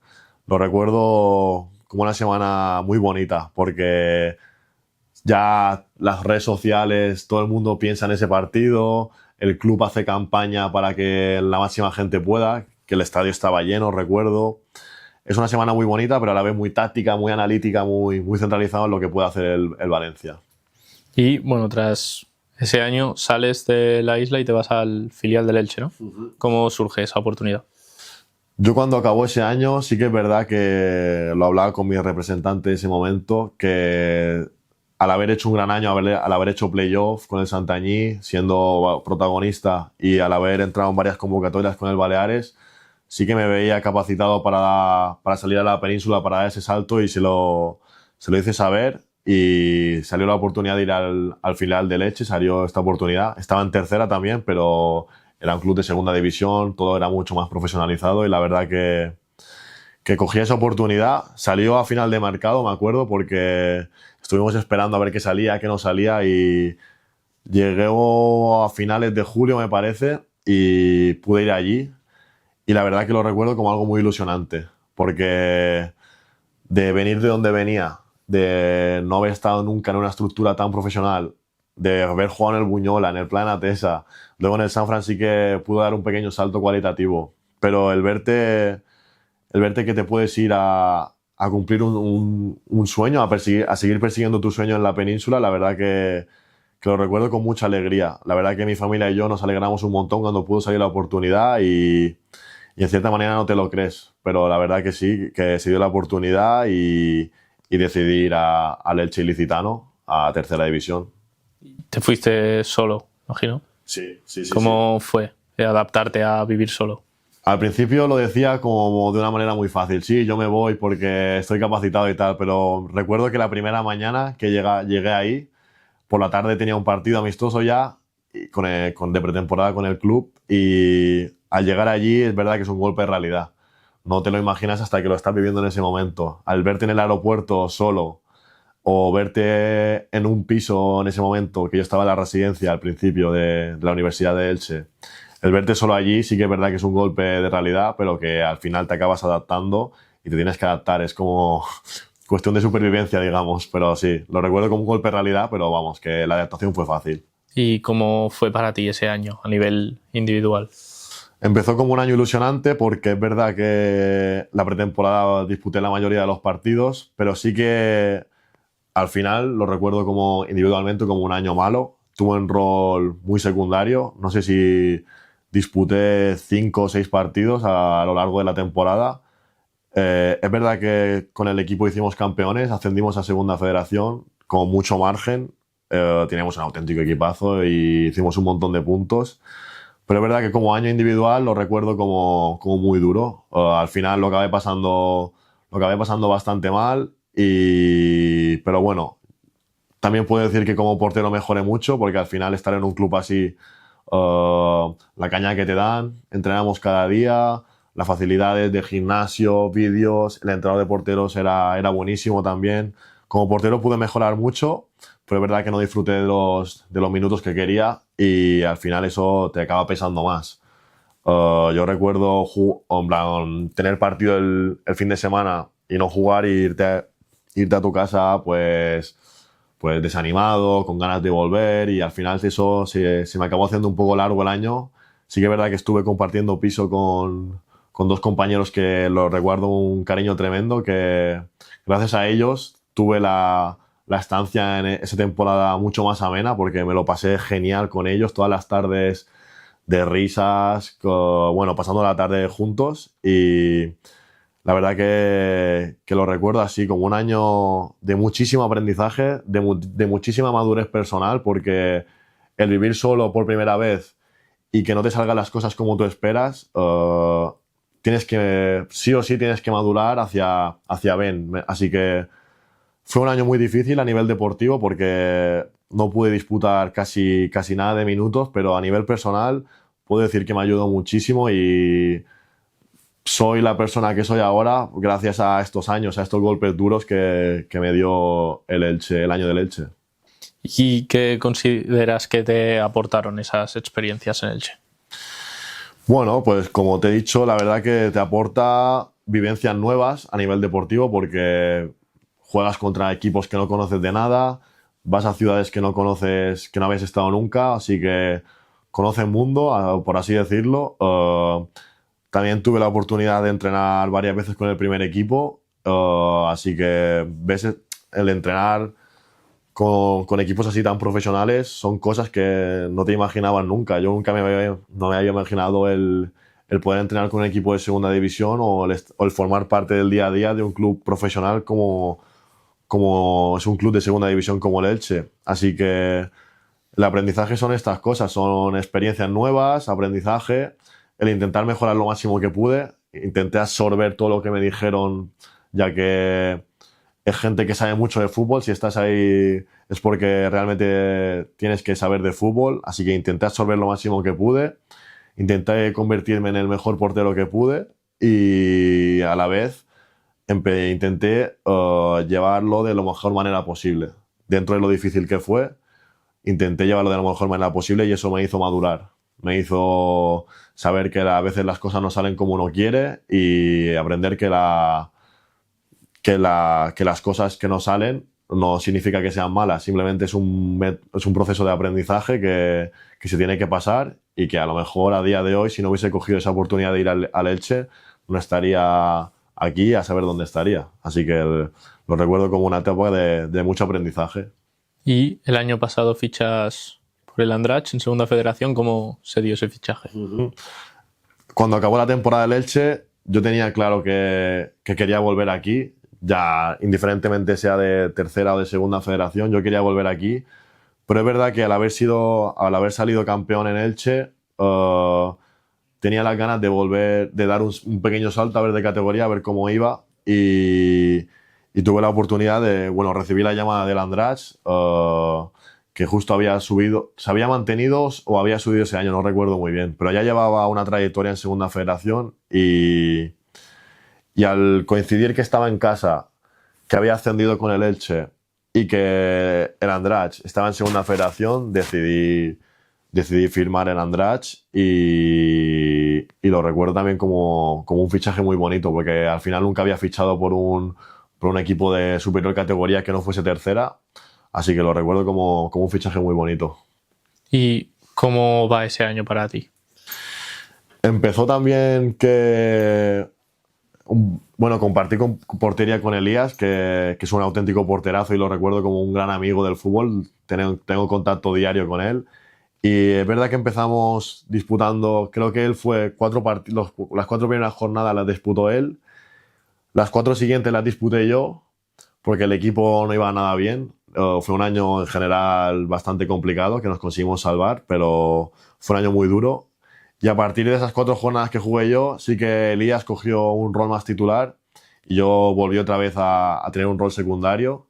Lo recuerdo como una semana muy bonita, porque ya las redes sociales, todo el mundo piensa en ese partido, el club hace campaña para que la máxima gente pueda, que el estadio estaba lleno, recuerdo. Es una semana muy bonita, pero a la vez muy táctica, muy analítica, muy centralizado en lo que puede hacer el Valencia. Y bueno, tras ese año sales de la isla y te vas al filial del Elche, ¿no? Uh-huh. ¿Cómo surge esa oportunidad? Yo cuando acabó ese año sí que es verdad que lo hablaba con mi representante en ese momento, que al haber hecho un gran año, al haber hecho playoff con el Santañí, siendo protagonista y al haber entrado en varias convocatorias con el Baleares, sí que me veía capacitado para salir a la península, para dar ese salto y se lo hice saber y salió la oportunidad de ir al filial de Elche, salió esta oportunidad. Estaba en tercera también, pero Era un club de segunda división, todo era mucho más profesionalizado y la verdad que cogí esa oportunidad. Salió a final de mercado, me acuerdo, porque estuvimos esperando a ver qué salía, qué no salía y llegué a finales de julio, me parece, y pude ir allí. Y la verdad que lo recuerdo como algo muy ilusionante, porque de venir de donde venía, de no haber estado nunca en una estructura tan profesional, de haber jugado en el Buñola, en el Plan Atesa, luego en el San Fran sí que pudo dar un pequeño salto cualitativo, pero el verte que te puedes ir a cumplir un sueño, a seguir persiguiendo tu sueño en la península, la verdad que lo recuerdo con mucha alegría. La verdad que mi familia y yo nos alegramos un montón cuando pudo salir la oportunidad y en cierta manera no te lo crees, pero la verdad que sí, que se dio la oportunidad y decidí ir al Elche Ilicitano, a tercera división. Te fuiste solo, imagino. Sí, sí, sí. ¿Cómo fue adaptarte a vivir solo? Al principio lo decía como de una manera muy fácil. Sí, yo me voy porque estoy capacitado y tal, pero recuerdo que la primera mañana que llegué ahí, por la tarde tenía un partido amistoso ya de pretemporada con el club y al llegar allí es verdad que es un golpe de realidad. No te lo imaginas hasta que lo estás viviendo en ese momento. Al verte en el aeropuerto solo o verte en un piso en ese momento, que yo estaba en la residencia al principio de la Universidad de Elche, el verte solo allí sí que es verdad que es un golpe de realidad, pero que al final te acabas adaptando y te tienes que adaptar. Es como cuestión de supervivencia, digamos. Pero sí, lo recuerdo como un golpe de realidad, pero vamos, que la adaptación fue fácil. ¿Y cómo fue para ti ese año a nivel individual? Empezó como un año ilusionante porque es verdad que la pretemporada disputé la mayoría de los partidos, pero sí que al final lo recuerdo como individualmente como un año malo. Tuve un rol muy secundario. No sé si disputé 5 o 6 partidos a lo largo de la temporada. Es verdad que con el equipo hicimos campeones, ascendimos a segunda federación con mucho margen. Teníamos un auténtico equipazo y hicimos un montón de puntos. Pero es verdad que como año individual lo recuerdo como muy duro. Al final lo acabé pasando bastante mal. Pero bueno, también puedo decir que como portero mejoré mucho porque al final estar en un club así, la caña que te dan, entrenamos cada día, las facilidades de gimnasio, vídeos, el entrenador de porteros era buenísimo también. Como portero pude mejorar mucho, pero es verdad que no disfruté de los minutos que quería y al final eso te acaba pesando más. Yo recuerdo en plan, tener partido el fin de semana y no jugar e irte a tu casa pues desanimado, con ganas de volver y al final eso se me acabó haciendo un poco largo el año. Sí que es verdad que estuve compartiendo piso con 2 compañeros que los recuerdo un cariño tremendo, que gracias a ellos tuve la estancia en esa temporada mucho más amena porque me lo pasé genial con ellos, todas las tardes de risas, bueno, pasando la tarde juntos y la verdad que lo recuerdo así como un año de muchísimo aprendizaje, de muchísima madurez personal porque el vivir solo por primera vez y que no te salgan las cosas como tú esperas, sí o sí tienes que madurar hacia Ben. Así que fue un año muy difícil a nivel deportivo porque no pude disputar casi nada de minutos, pero a nivel personal puedo decir que me ayudó muchísimo y soy la persona que soy ahora gracias a estos años, a estos golpes duros que me dio el Elche, el año del Elche. ¿Y qué consideras que te aportaron esas experiencias en Elche? Bueno, pues como te he dicho, la verdad que te aporta vivencias nuevas a nivel deportivo porque juegas contra equipos que no conoces de nada, vas a ciudades que no conoces, que no habías estado nunca, así que conoces mundo, por así decirlo. También tuve la oportunidad de entrenar varias veces con el primer equipo, así que ves el entrenar con equipos así tan profesionales son cosas que no te imaginabas nunca. Yo nunca no me había imaginado el poder entrenar con un equipo de segunda división o el formar parte del día a día de un club profesional como es un club de segunda división como el Elche. Así que el aprendizaje son estas cosas, son experiencias nuevas, aprendizaje, el intentar mejorar lo máximo que pude. Intenté absorber todo lo que me dijeron, ya que es gente que sabe mucho de fútbol. Si estás ahí es porque realmente tienes que saber de fútbol. Así que intenté absorber lo máximo que pude intenté convertirme en el mejor portero que pude y a la vez intenté llevarlo de la mejor manera posible. Dentro de lo difícil que fue, intenté llevarlo de la mejor manera posible y eso me hizo madurar. Me hizo saber que a veces las cosas no salen como uno quiere y aprender que las cosas que no salen no significa que sean malas, simplemente es un proceso de aprendizaje que se tiene que pasar y que a lo mejor a día de hoy, si no hubiese cogido esa oportunidad de ir al Elche, no estaría aquí a saber dónde estaría. Así que lo recuerdo como una etapa de mucho aprendizaje. Y el año pasado fichas por el Andratx en Segunda Federación. ¿Cómo se dio ese fichaje? Cuando acabó la temporada del Elche, yo tenía claro que quería volver aquí. Ya indiferentemente sea de tercera o de segunda federación, yo quería volver aquí. Pero es verdad que al haber salido campeón en Elche, tenía las ganas de volver, de dar un pequeño salto a ver de categoría, a ver cómo iba. Y tuve la oportunidad de, recibí la llamada del Andratx, que justo había subido, se había mantenido o había subido ese año, no recuerdo muy bien. Pero ya llevaba una trayectoria en segunda federación y al coincidir que estaba en casa, que había ascendido con el Elche y que el Andratx estaba en segunda federación, decidí firmar el Andratx y lo recuerdo también como un fichaje muy bonito, porque al final nunca había fichado por un equipo de superior categoría que no fuese tercera, así que lo recuerdo como un fichaje muy bonito. ¿Y cómo va ese año para ti? Empezó también compartí portería con Elías, que es un auténtico porterazo y lo recuerdo como un gran amigo del fútbol. Tengo contacto diario con él. Y es verdad que empezamos disputando, creo que él fue las 4 primeras jornadas las disputó él, las 4 siguientes las disputé yo, porque el equipo no iba nada bien. Fue un año en general bastante complicado, que nos conseguimos salvar, pero fue un año muy duro. Y a partir de esas 4 jornadas que jugué yo, sí que Elías cogió un rol más titular y yo volví otra vez a tener un rol secundario,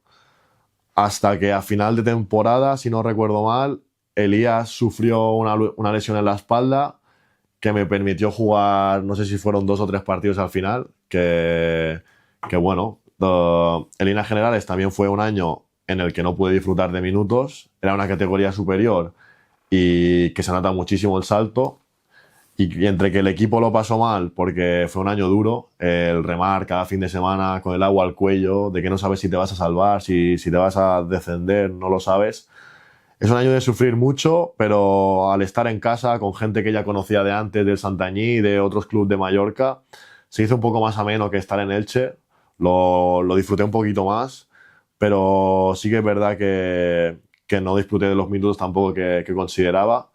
hasta que a final de temporada, si no recuerdo mal, Elías sufrió una lesión en la espalda que me permitió jugar, no sé si fueron 2 o 3 partidos al final, en líneas generales también fue un año en el que no pude disfrutar de minutos, era una categoría superior y que se nota muchísimo el salto. Y entre que el equipo lo pasó mal porque fue un año duro, el remar cada fin de semana con el agua al cuello, de que no sabes si te vas a salvar, si te vas a descender, no lo sabes. Es un año de sufrir mucho, pero al estar en casa con gente que ya conocía de antes, del Santañí y de otros clubes de Mallorca, se hizo un poco más ameno que estar en Elche. Lo disfruté un poquito más, pero sí que es verdad que no disfruté de los minutos tampoco que consideraba.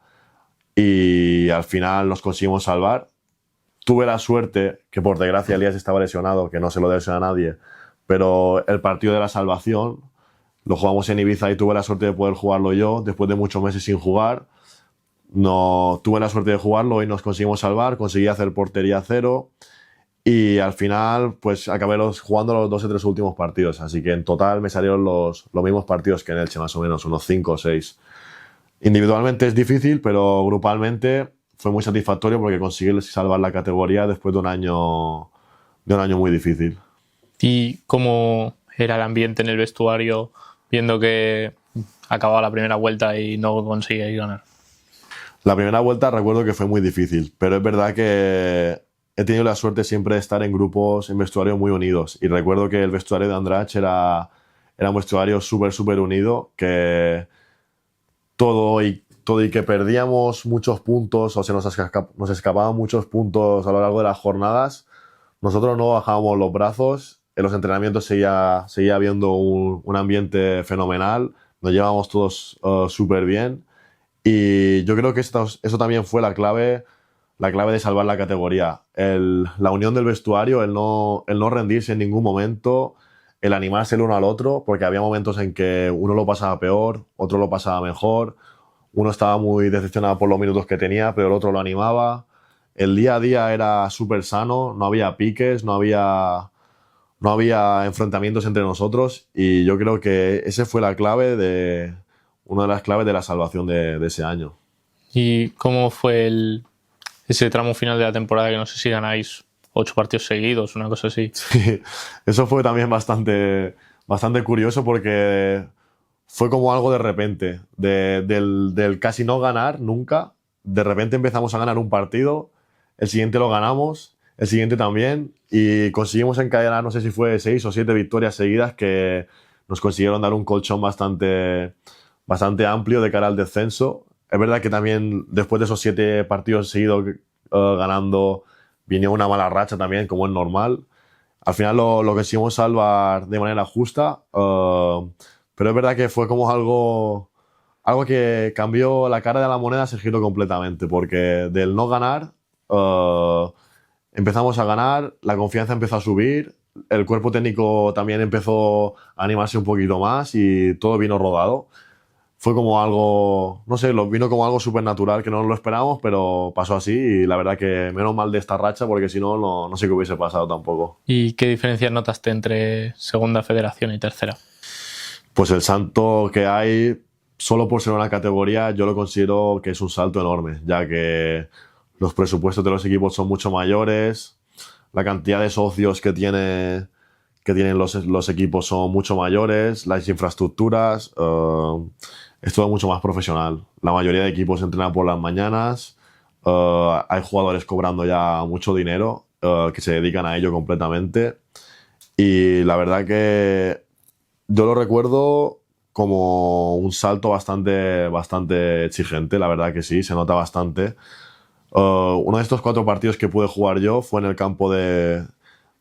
Y al final nos conseguimos salvar. Tuve la suerte, que por desgracia Elías estaba lesionado, que no se lo deseo a nadie, pero el partido de la salvación lo jugamos en Ibiza y tuve la suerte de poder jugarlo yo, después de muchos meses sin jugar. No, tuve la suerte de jugarlo y nos conseguimos salvar, conseguí hacer portería 0 y al final pues acabé jugando los 2 o 3 últimos partidos, así que en total me salieron los mismos partidos que en Elche, más o menos, unos 5 o 6. Individualmente es difícil, pero grupalmente fue muy satisfactorio porque conseguí salvar la categoría después de un año muy difícil. ¿Y cómo era el ambiente en el vestuario viendo que acababa la primera vuelta y no conseguíais ganar? La primera vuelta recuerdo que fue muy difícil, pero es verdad que he tenido la suerte siempre de estar en grupos, en vestuarios muy unidos. Y recuerdo que el vestuario de Andratx era un vestuario súper unido, que todo y que perdíamos muchos puntos o se nos escapaban muchos puntos a lo largo de las jornadas, nosotros no bajábamos los brazos. En los entrenamientos seguía habiendo un ambiente fenomenal, nos llevábamos todos súper bien y yo creo que eso también fue la clave de salvar la categoría. La unión del vestuario, el no rendirse en ningún momento, el animarse el uno al otro, porque había momentos en que uno lo pasaba peor, otro lo pasaba mejor, uno estaba muy decepcionado por los minutos que tenía, pero el otro lo animaba. El día a día era súper sano, no había piques, no había enfrentamientos entre nosotros y yo creo que esa fue una de las claves de la salvación de ese año. ¿Y cómo fue el ese tramo final de la temporada que no sé si ganáis 8 partidos seguidos, una cosa así. Sí, eso fue también bastante curioso porque fue como algo de repente, del casi no ganar nunca, de repente empezamos a ganar un partido, el siguiente lo ganamos, el siguiente también, y conseguimos encadenar, no sé si fue 6 o 7 victorias seguidas que nos consiguieron dar un colchón bastante amplio de cara al descenso. Es verdad que también después de esos 7 partidos seguidos ganando, vino una mala racha también, como es normal. Al final lo conseguimos salvar de manera justa, pero es verdad que fue como algo que cambió la cara de la moneda, se giró completamente, porque del no ganar empezamos a ganar, la confianza empezó a subir, el cuerpo técnico también empezó a animarse un poquito más y todo vino rodado. Fue como algo, no sé, vino como algo súper natural que no lo esperábamos, pero pasó así y la verdad que menos mal de esta racha porque si no, no sé qué hubiese pasado tampoco. ¿Y qué diferencias notaste entre segunda federación y tercera? Pues el salto que hay, solo por ser una categoría, yo lo considero que es un salto enorme, ya que los presupuestos de los equipos son mucho mayores, la cantidad de socios que tienen los equipos son mucho mayores, las infraestructuras, es todo mucho más profesional. La mayoría de equipos entrenan por las mañanas, hay jugadores cobrando ya mucho dinero que se dedican a ello completamente y la verdad que yo lo recuerdo como un salto bastante exigente, la verdad que sí, se nota bastante. Uno de estos 4 partidos que pude jugar yo fue en el campo del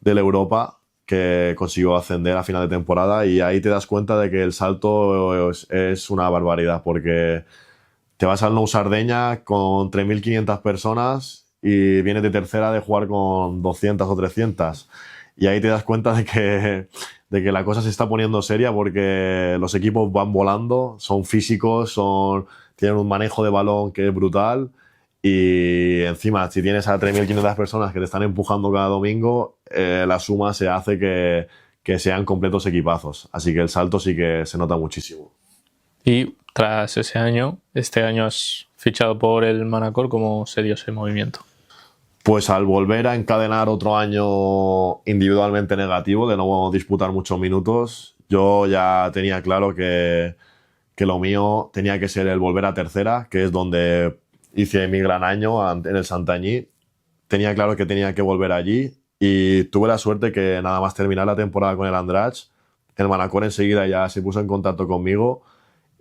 Europa, que consiguió ascender a final de temporada y ahí te das cuenta de que el salto es una barbaridad porque te vas al Nou Sardeña con 3.500 personas y vienes de tercera de jugar con 200 o 300 y ahí te das cuenta de que la cosa se está poniendo seria porque los equipos van volando, son físicos, tienen un manejo de balón que es brutal. Y encima, si tienes a 3.500 personas que te están empujando cada domingo, la suma se hace que sean completos equipazos. Así que el salto sí que se nota muchísimo. Y tras ese año, este año has fichado por el Manacor, ¿cómo se dio ese movimiento? Pues al volver a encadenar otro año individualmente negativo, de no disputar muchos minutos, yo ya tenía claro que lo mío tenía que ser el volver a tercera, que es donde hice mi gran año en el Santanyí. Tenía claro que tenía que volver allí y tuve la suerte que nada más terminar la temporada con el Andratx, el Manacor enseguida ya se puso en contacto conmigo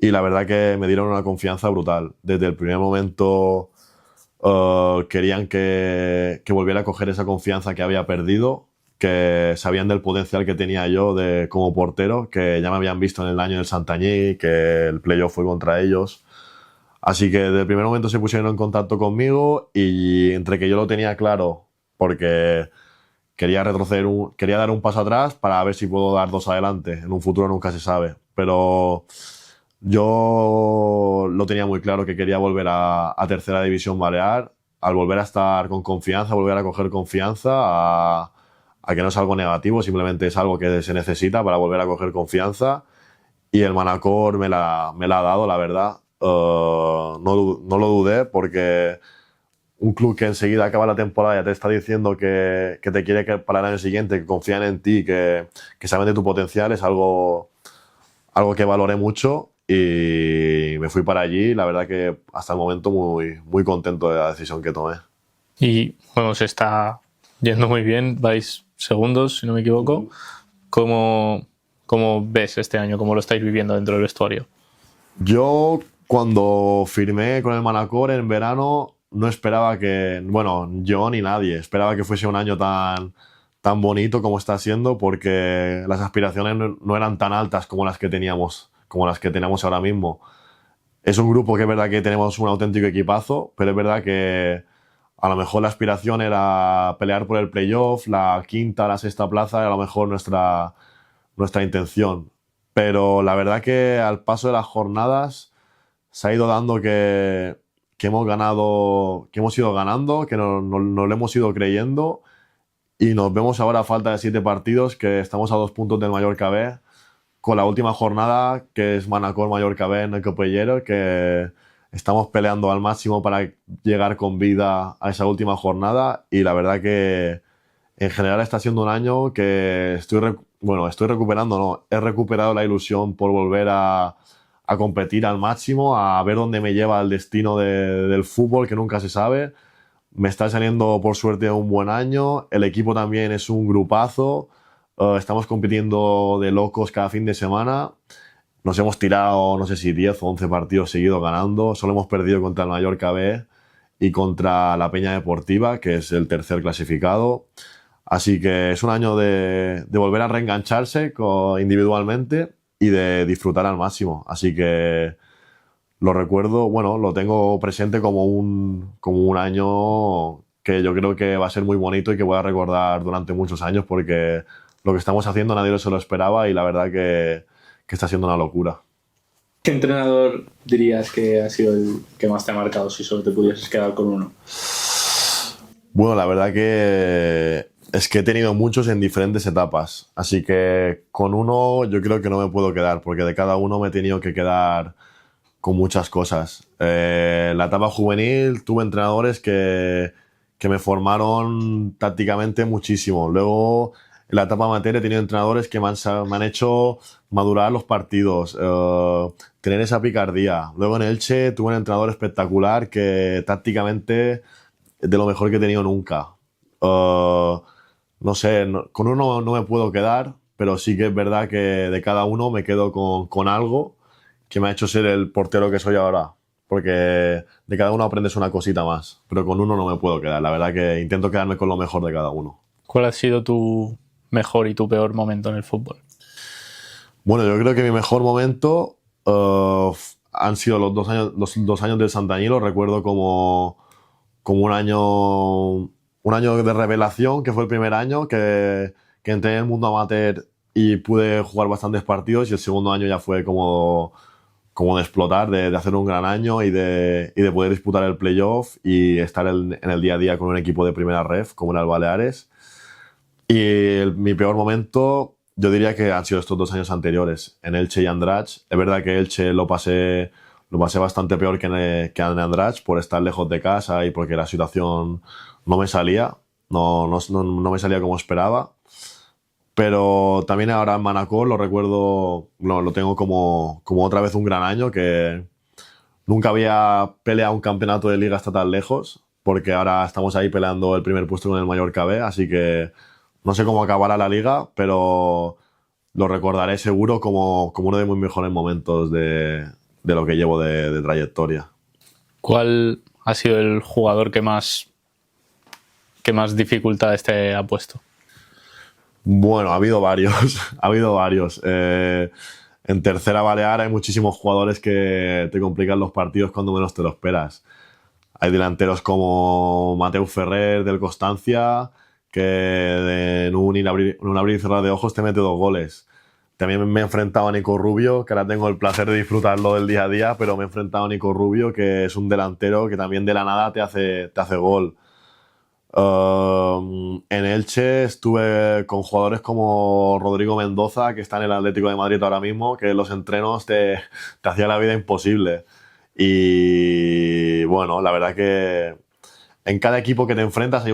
y la verdad que me dieron una confianza brutal. Desde el primer momento querían que volviera a coger esa confianza que había perdido, que sabían del potencial que tenía yo como portero, que ya me habían visto en el año del Santanyí, que el playoff fue contra ellos. Así que desde el primer momento se pusieron en contacto conmigo y entre que yo lo tenía claro porque quería retroceder, quería dar un paso atrás para ver si puedo dar 2 adelante. En un futuro nunca se sabe. Pero yo lo tenía muy claro que quería volver a tercera división balear, al volver a estar con confianza, volver a coger confianza, a que no es algo negativo, simplemente es algo que se necesita para volver a coger confianza. Y el Manacor me la ha dado, la verdad. No lo dudé porque un club que enseguida acaba la temporada y ya te está diciendo que te quiere para el año siguiente, que confían en ti, que saben de tu potencial, es algo que valoré mucho y me fui para allí. La verdad que hasta el momento muy contento de la decisión que tomé. Y bueno, se está yendo muy bien, vais segundos, si no me equivoco. ¿Cómo ves este año? ¿Cómo lo estáis viviendo dentro del vestuario? Yo, cuando firmé con el Manacor en verano, no esperaba yo ni nadie, esperaba que fuese un año tan bonito como está siendo, porque las aspiraciones no eran tan altas como las que teníamos ahora mismo. Es un grupo que es verdad que tenemos un auténtico equipazo, pero es verdad que a lo mejor la aspiración era pelear por el playoff, la quinta, la sexta plaza, era a lo mejor nuestra intención. Pero la verdad que al paso de las jornadas se ha ido dando que hemos ganado, que hemos ido ganando, que nos lo hemos ido creyendo y nos vemos ahora a falta de 7 partidos, que estamos a 2 puntos del Mallorca B, con la última jornada que es Manacor Mallorca B en el Copellero, que estamos peleando al máximo para llegar con vida a esa última jornada y la verdad que en general está siendo un año que estoy recuperando, no, he recuperado la ilusión por volver a competir al máximo, a ver dónde me lleva el destino del fútbol, que nunca se sabe. Me está saliendo, por suerte, un buen año. El equipo también es un grupazo. Estamos compitiendo de locos cada fin de semana. Nos hemos tirado, no sé si 10 o 11 partidos seguidos ganando. Solo hemos perdido contra el Mallorca B y contra la Peña Deportiva, que es el tercer clasificado. Así que es un año de volver a reengancharse individualmente y de disfrutar al máximo. Así que lo recuerdo, bueno, lo tengo presente como un año que yo creo que va a ser muy bonito y que voy a recordar durante muchos años porque lo que estamos haciendo nadie se lo esperaba y la verdad que está siendo una locura. ¿Qué entrenador dirías que ha sido el que más te ha marcado si solo te pudieses quedar con uno? Bueno, la verdad que es que he tenido muchos en diferentes etapas, así que con uno yo creo que no me puedo quedar porque de cada uno me he tenido que quedar con muchas cosas. La etapa juvenil tuve entrenadores que me formaron tácticamente muchísimo. Luego, en la etapa amateur he tenido entrenadores que me han hecho madurar los partidos, tener esa picardía. Luego en Elche tuve un entrenador espectacular que tácticamente es de lo mejor que he tenido nunca. No sé, con uno no me puedo quedar, pero sí que es verdad que de cada uno me quedo con algo que me ha hecho ser el portero que soy ahora. Porque de cada uno aprendes una cosita más. Pero con uno no me puedo quedar. La verdad que intento quedarme con lo mejor de cada uno. ¿Cuál ha sido tu mejor y tu peor momento en el fútbol? Bueno, yo creo que mi mejor momento han sido los 2 años del Santanyí. Lo recuerdo como un año de revelación, que fue el primer año que entré en el mundo amateur y pude jugar bastantes partidos, y el segundo año ya fue como de explotar, de hacer un gran año y de poder disputar el playoff y estar en el día a día con un equipo de primera ref como era el Baleares. Y mi peor momento yo diría que han sido estos 2 años anteriores, en Elche y Andratx. Es verdad que Elche lo pasé bastante peor que en Andratx por estar lejos de casa y porque la situación no me salía, no me salía como esperaba. Pero también ahora en Manacor lo recuerdo, lo tengo como otra vez un gran año, que nunca había peleado un campeonato de liga hasta tan lejos, porque ahora estamos ahí peleando el primer puesto con el Mallorca B, así que no sé cómo acabará la liga, pero lo recordaré seguro como uno de mis mejores momentos de lo que llevo de trayectoria. ¿Cuál ha sido el jugador que más dificultades te ha puesto? Bueno, ha habido varios. En tercera Balear hay muchísimos jugadores que te complican los partidos cuando menos te lo esperas. Hay delanteros como Mateu Ferrer del Constancia, que en un abrir y cerrar de ojos te mete 2 goles. También me he enfrentado a Nico Rubio, que ahora tengo el placer de disfrutarlo del día a día, pero me he enfrentado a Nico Rubio, que es un delantero que también de la nada te hace gol. En Elche estuve con jugadores como Rodrigo Mendoza, que está en el Atlético de Madrid ahora mismo, que en los entrenos te hacía la vida imposible. Y bueno, la verdad que en cada equipo que te enfrentas hay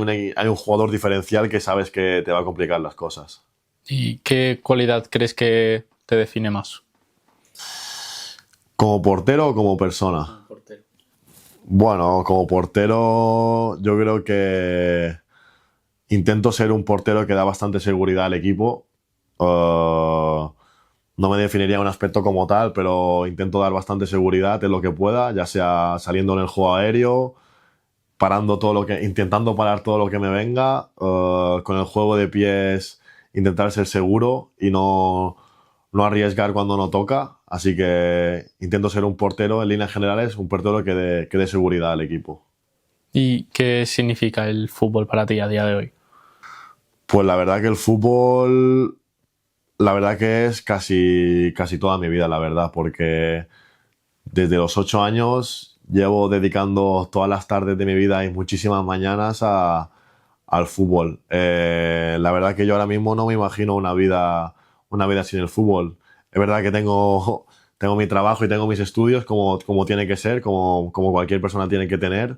un jugador diferencial que sabes que te va a complicar las cosas. ¿Y qué cualidad crees que te define más? ¿Como portero o como persona? Portero. Bueno, como portero yo creo que intento ser un portero que da bastante seguridad al equipo. No me definiría un aspecto como tal, pero intento dar bastante seguridad en lo que pueda, ya sea saliendo en el juego aéreo, intentando parar todo lo que me venga, con el juego de pies intentar ser seguro y no arriesgar cuando no toca. Así que intento ser un portero, en líneas generales, un portero que dé seguridad al equipo. ¿Y qué significa el fútbol para ti a día de hoy? Pues la verdad que el fútbol, la verdad que es casi toda mi vida, la verdad, porque desde los 8 años llevo dedicando todas las tardes de mi vida y muchísimas mañanas al fútbol. La verdad que yo ahora mismo no me imagino una vida sin el fútbol. Es verdad que tengo tengo mi trabajo y tengo mis estudios como tiene que ser, como cualquier persona tiene que tener,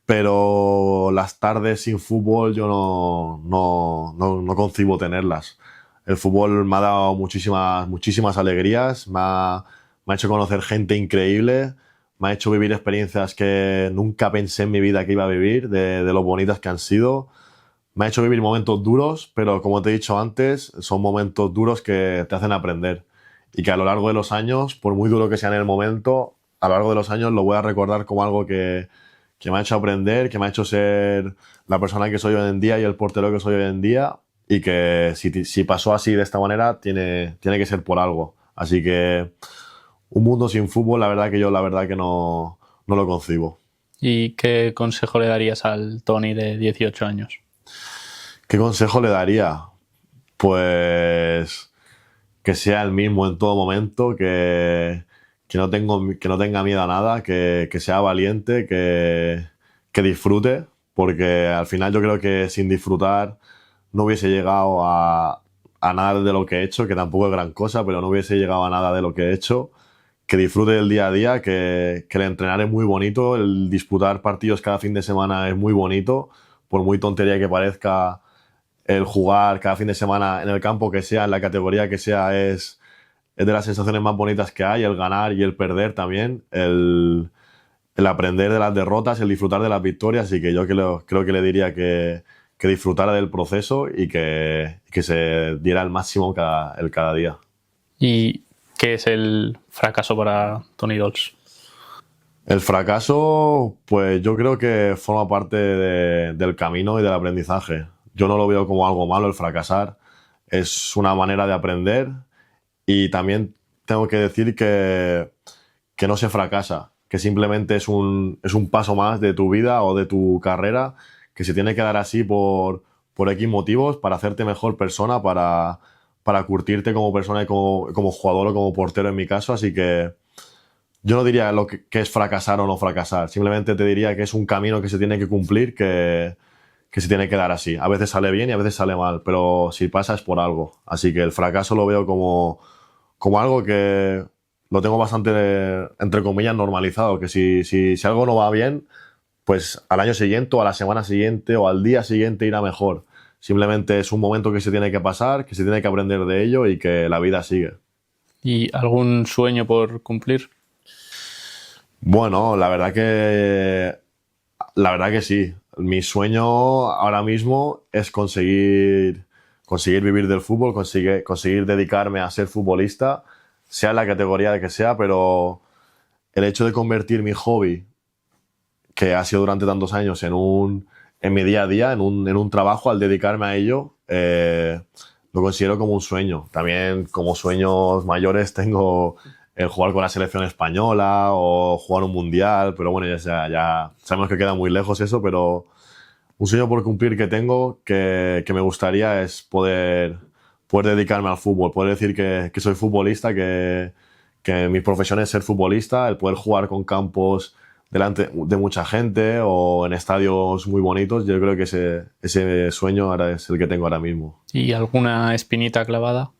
pero las tardes sin fútbol yo no concibo tenerlas. El fútbol me ha dado muchísimas alegrías, me ha hecho conocer gente increíble, me ha hecho vivir experiencias que nunca pensé en mi vida que iba a vivir, de lo bonitas que han sido. Me ha hecho vivir momentos duros, pero como te he dicho antes, son momentos duros que te hacen aprender. Y que a lo largo de los años, por muy duro que sea en el momento, a lo largo de los años lo voy a recordar como algo que me ha hecho aprender, que me ha hecho ser la persona que soy hoy en día y el portero que soy hoy en día. Y que si pasó así de esta manera, tiene que ser por algo. Así que un mundo sin fútbol, la verdad que no lo concibo. ¿Y qué consejo le darías al Tony de 18 años? ¿Qué consejo le daría? Pues que sea el mismo en todo momento, que no tenga miedo a nada, que sea valiente, que disfrute, porque al final yo creo que sin disfrutar no hubiese llegado a nada de lo que he hecho, que tampoco es gran cosa, pero no hubiese llegado a nada de lo que he hecho. Que disfrute del día a día, que el entrenar es muy bonito, el disputar partidos cada fin de semana es muy bonito, por muy tontería que parezca. El jugar cada fin de semana en el campo que sea, en la categoría que sea, es de las sensaciones más bonitas que hay, el ganar y el perder también, el aprender de las derrotas, el disfrutar de las victorias, y que yo creo que le diría que disfrutara del proceso y que se diera el máximo cada día. ¿Y qué es el fracaso para Tony Dolls? El fracaso, pues yo creo que forma parte del camino y del aprendizaje. Yo no lo veo como algo malo el fracasar. Es una manera de aprender, y también tengo que decir que no se fracasa, que simplemente es un paso más de tu vida o de tu carrera, que se tiene que dar así por X motivos, para hacerte mejor persona, para curtirte como persona y como jugador o como portero en mi caso. Así que yo no diría lo que es fracasar o no fracasar, simplemente te diría que es un camino que se tiene que cumplir, que se tiene que dar así. A veces sale bien y a veces sale mal, pero si pasa es por algo. Así que el fracaso lo veo como algo que lo tengo bastante, entre comillas, normalizado, que si algo no va bien, pues al año siguiente o a la semana siguiente o al día siguiente irá mejor. Simplemente es un momento que se tiene que pasar, que se tiene que aprender de ello y que la vida sigue. ¿Y algún sueño por cumplir? Bueno, la verdad que sí. Mi sueño ahora mismo es conseguir vivir del fútbol, conseguir dedicarme a ser futbolista, sea en la categoría de que sea, pero el hecho de convertir mi hobby, que ha sido durante tantos años, en mi día a día, en un trabajo, al dedicarme a ello, lo considero como un sueño. También como sueños mayores tengo el jugar con la selección española o jugar un mundial, pero bueno, ya sabemos que queda muy lejos eso, pero un sueño por cumplir que tengo, que me gustaría, es poder dedicarme al fútbol, poder decir que soy futbolista, que mi profesión es ser futbolista, el poder jugar con campos delante de mucha gente o en estadios muy bonitos. Yo creo que ese sueño ahora es el que tengo ahora mismo. ¿Y alguna espinita clavada?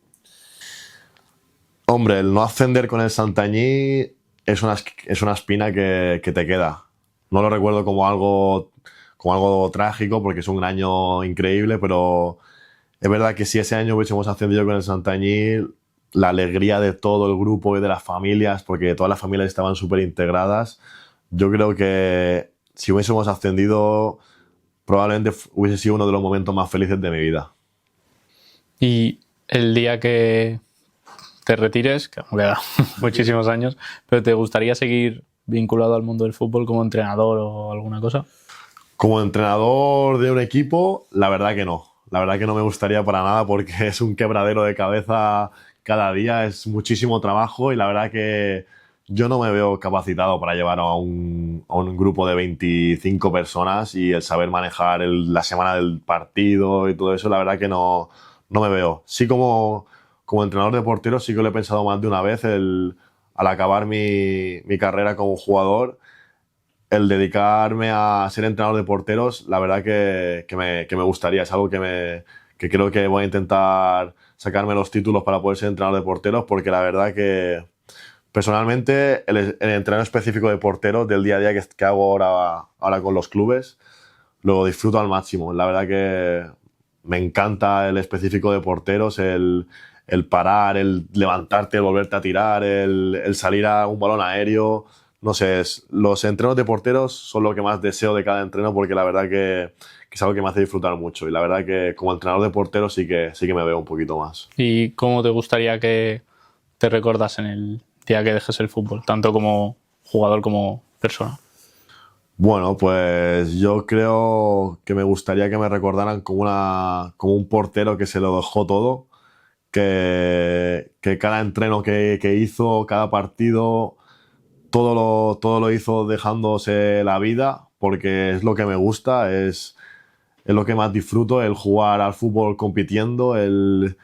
Hombre, el no ascender con el Santanyí es una espina que te queda. No lo recuerdo como algo trágico, porque es un año increíble, pero es verdad que si ese año hubiésemos ascendido con el Santanyí, la alegría de todo el grupo y de las familias, porque todas las familias estaban súper integradas, yo creo que si hubiésemos ascendido probablemente hubiese sido uno de los momentos más felices de mi vida. Y el día que te retires, que aún queda muchísimos años, pero ¿te gustaría seguir vinculado al mundo del fútbol como entrenador o alguna cosa? Como entrenador de un equipo, la verdad que no. La verdad que no me gustaría para nada, porque es un quebradero de cabeza cada día, es muchísimo trabajo, y la verdad que yo no me veo capacitado para llevar a un grupo de 25 personas y el saber manejar la semana del partido y todo eso. La verdad que no me veo. Sí, como entrenador de porteros sí que lo he pensado más de una vez, al acabar mi carrera como jugador, el dedicarme a ser entrenador de porteros, la verdad que me gustaría. Es algo que creo que voy a intentar sacarme los títulos para poder ser entrenador de porteros, porque la verdad que Personalmente, el entreno específico de porteros del día a día que hago ahora con los clubes, lo disfruto al máximo. La verdad que me encanta el específico de porteros, el parar, el levantarte, el volverte a tirar, el salir a un balón aéreo. No sé, los entrenos de porteros son lo que más deseo de cada entreno porque la verdad que es algo que me hace disfrutar mucho. Y la verdad que como entrenador de porteros sí que me veo un poquito más. ¿Y cómo te gustaría que te recordasen el día que dejes el fútbol, tanto como jugador como persona? Bueno, pues yo creo que me gustaría que me recordaran como un portero que se lo dejó todo, que cada entreno que hizo, cada partido, todo lo hizo dejándose la vida, porque es lo que me gusta, es lo que más disfruto, el jugar al fútbol compitiendo, el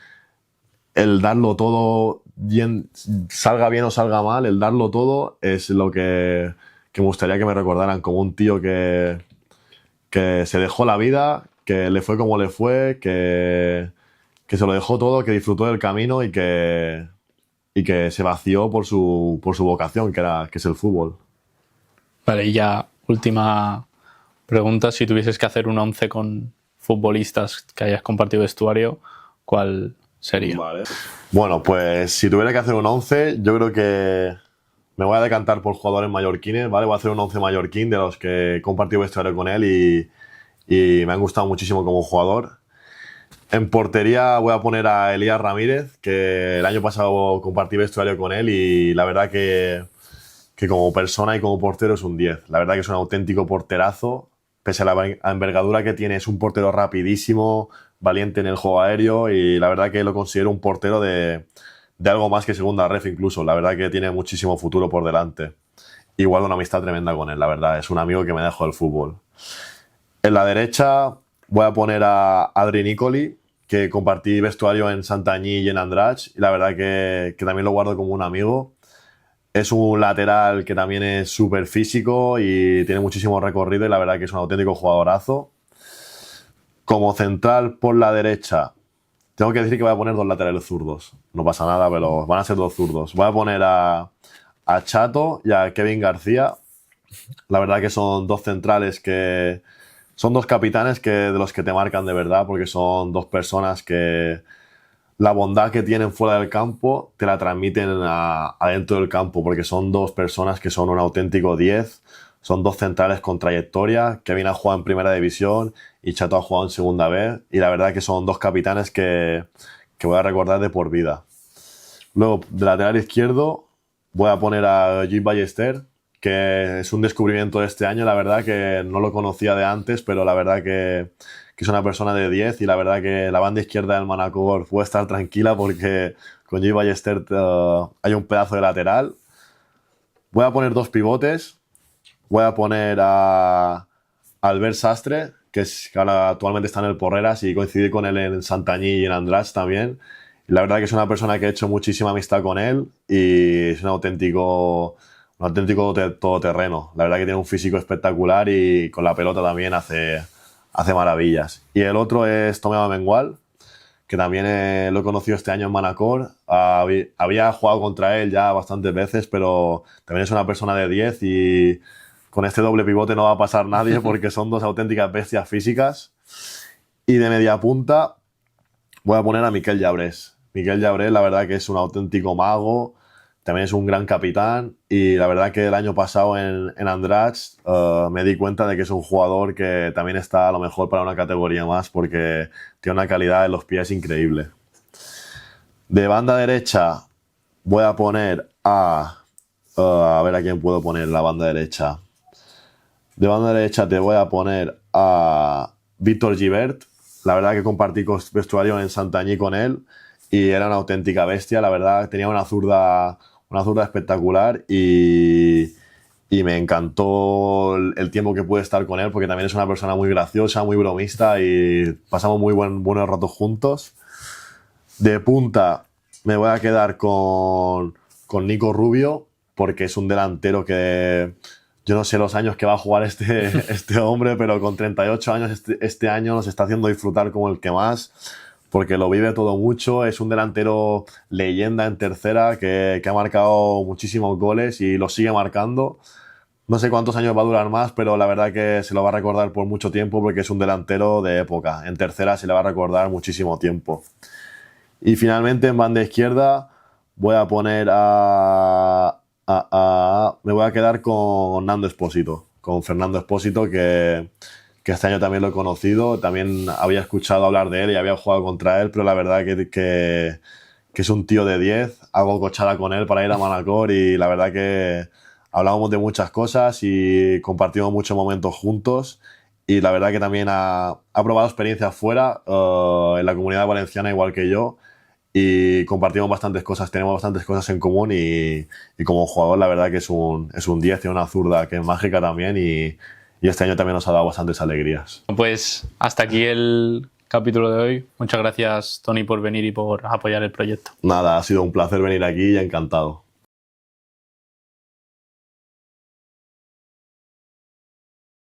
darlo todo, bien, salga bien o salga mal, el darlo todo es lo que me gustaría que me recordaran como un tío que se dejó la vida, que le fue como le fue, que se lo dejó todo, que disfrutó del camino y que se vació por su vocación, que es el fútbol. Vale, y ya última pregunta, si tuvieses que hacer un 11 con futbolistas que hayas compartido vestuario, ¿cuál sería? Vale. Bueno, pues si tuviera que hacer un 11, yo creo que me voy a decantar por jugadores mallorquines, ¿vale? Voy a hacer un 11 mallorquín de los que he compartido vestuario con él y me han gustado muchísimo como jugador. En portería voy a poner a Elías Ramírez, que el año pasado compartí vestuario con él y la verdad que como persona y como portero es un 10. La verdad que es un auténtico porterazo. Pese a la envergadura que tiene, es un portero rapidísimo, valiente en el juego aéreo y la verdad que lo considero un portero de algo más que segunda ref incluso. La verdad que tiene muchísimo futuro por delante. Igual una amistad tremenda con él, la verdad. Es un amigo que me dejó el fútbol. En la derecha voy a poner a Adri Nicoli, que compartí vestuario en Santanyí y en Andratx. Y la verdad que también lo guardo como un amigo. Es un lateral que también es súper físico y tiene muchísimo recorrido y la verdad que es un auténtico jugadorazo. Como central por la derecha, tengo que decir que voy a poner dos laterales zurdos. No pasa nada, pero van a ser dos zurdos. Voy a poner a Chato y a Kevin García. La verdad que son dos centrales que son dos capitanes de los que te marcan de verdad porque son dos personas que la bondad que tienen fuera del campo te la transmiten adentro del campo porque son dos personas que son un auténtico 10, son dos centrales con trayectoria, Kevin ha jugado en primera división y Chato ha jugado en segunda vez y la verdad que son dos capitanes que voy a recordar de por vida. Luego, de lateral izquierdo, voy a poner a Lluís Ballester, que es un descubrimiento de este año, la verdad que no lo conocía de antes, pero la verdad que es una persona de 10 y la verdad que la banda izquierda del Manacor puede estar tranquila porque con Lluís Ballester hay un pedazo de lateral. Voy a poner dos pivotes. Voy a poner a Albert Sastre, que ahora actualmente está en el Porreras y coincidí con él en Santanyí y en Andratx también. Y la verdad que es una persona que he hecho muchísima amistad con él y es un auténtico todoterreno. La verdad que tiene un físico espectacular y con la pelota también hace maravillas. Y el otro es Tomeu Mengual, que también lo he conocido este año en Manacor. Había jugado contra él ya bastantes veces, pero también es una persona de 10 y con este doble pivote no va a pasar nadie porque son dos auténticas bestias físicas. Y de media punta voy a poner a Miquel Llabrés. Miquel Llabrés, la verdad que es un auténtico mago, también es un gran capitán y la verdad que el año pasado en Andratx me di cuenta de que es un jugador que también está a lo mejor para una categoría más porque tiene una calidad en los pies increíble. De banda derecha voy a poner a ver a quién puedo poner en la banda derecha. De banda derecha te voy a poner a Víctor Gibert. La verdad que compartí vestuario en Santanyí con él y era una auténtica bestia. La verdad tenía una zurda espectacular y me encantó el tiempo que pude estar con él porque también es una persona muy graciosa, muy bromista y pasamos muy buenos ratos juntos. De punta me voy a quedar con Nico Rubio porque es un delantero que yo no sé los años que va a jugar este hombre, pero con 38 años este año nos está haciendo disfrutar como el que más porque lo vive todo mucho, es un delantero leyenda en tercera que ha marcado muchísimos goles y los sigue marcando. No sé cuántos años va a durar más, pero la verdad que se lo va a recordar por mucho tiempo porque es un delantero de época. En tercera se le va a recordar muchísimo tiempo. Y finalmente en banda izquierda voy a poner me voy a quedar con Nando Espósito, con Fernando Espósito, que este año también lo he conocido. También había escuchado hablar de él y había jugado contra él, pero la verdad que es un tío de 10. Hago cochada con él para ir a Manacor y la verdad que hablábamos de muchas cosas y compartimos muchos momentos juntos. Y la verdad que también ha probado experiencias fuera, en la Comunidad Valenciana igual que yo, y compartimos bastantes cosas, tenemos bastantes cosas en común y como jugador la verdad que es un 10, tiene una zurda que es mágica también y este año también nos ha dado bastantes alegrías. Pues hasta aquí el capítulo de hoy. Muchas gracias, Toni, por venir y por apoyar el proyecto. Nada, ha sido un placer venir aquí y encantado.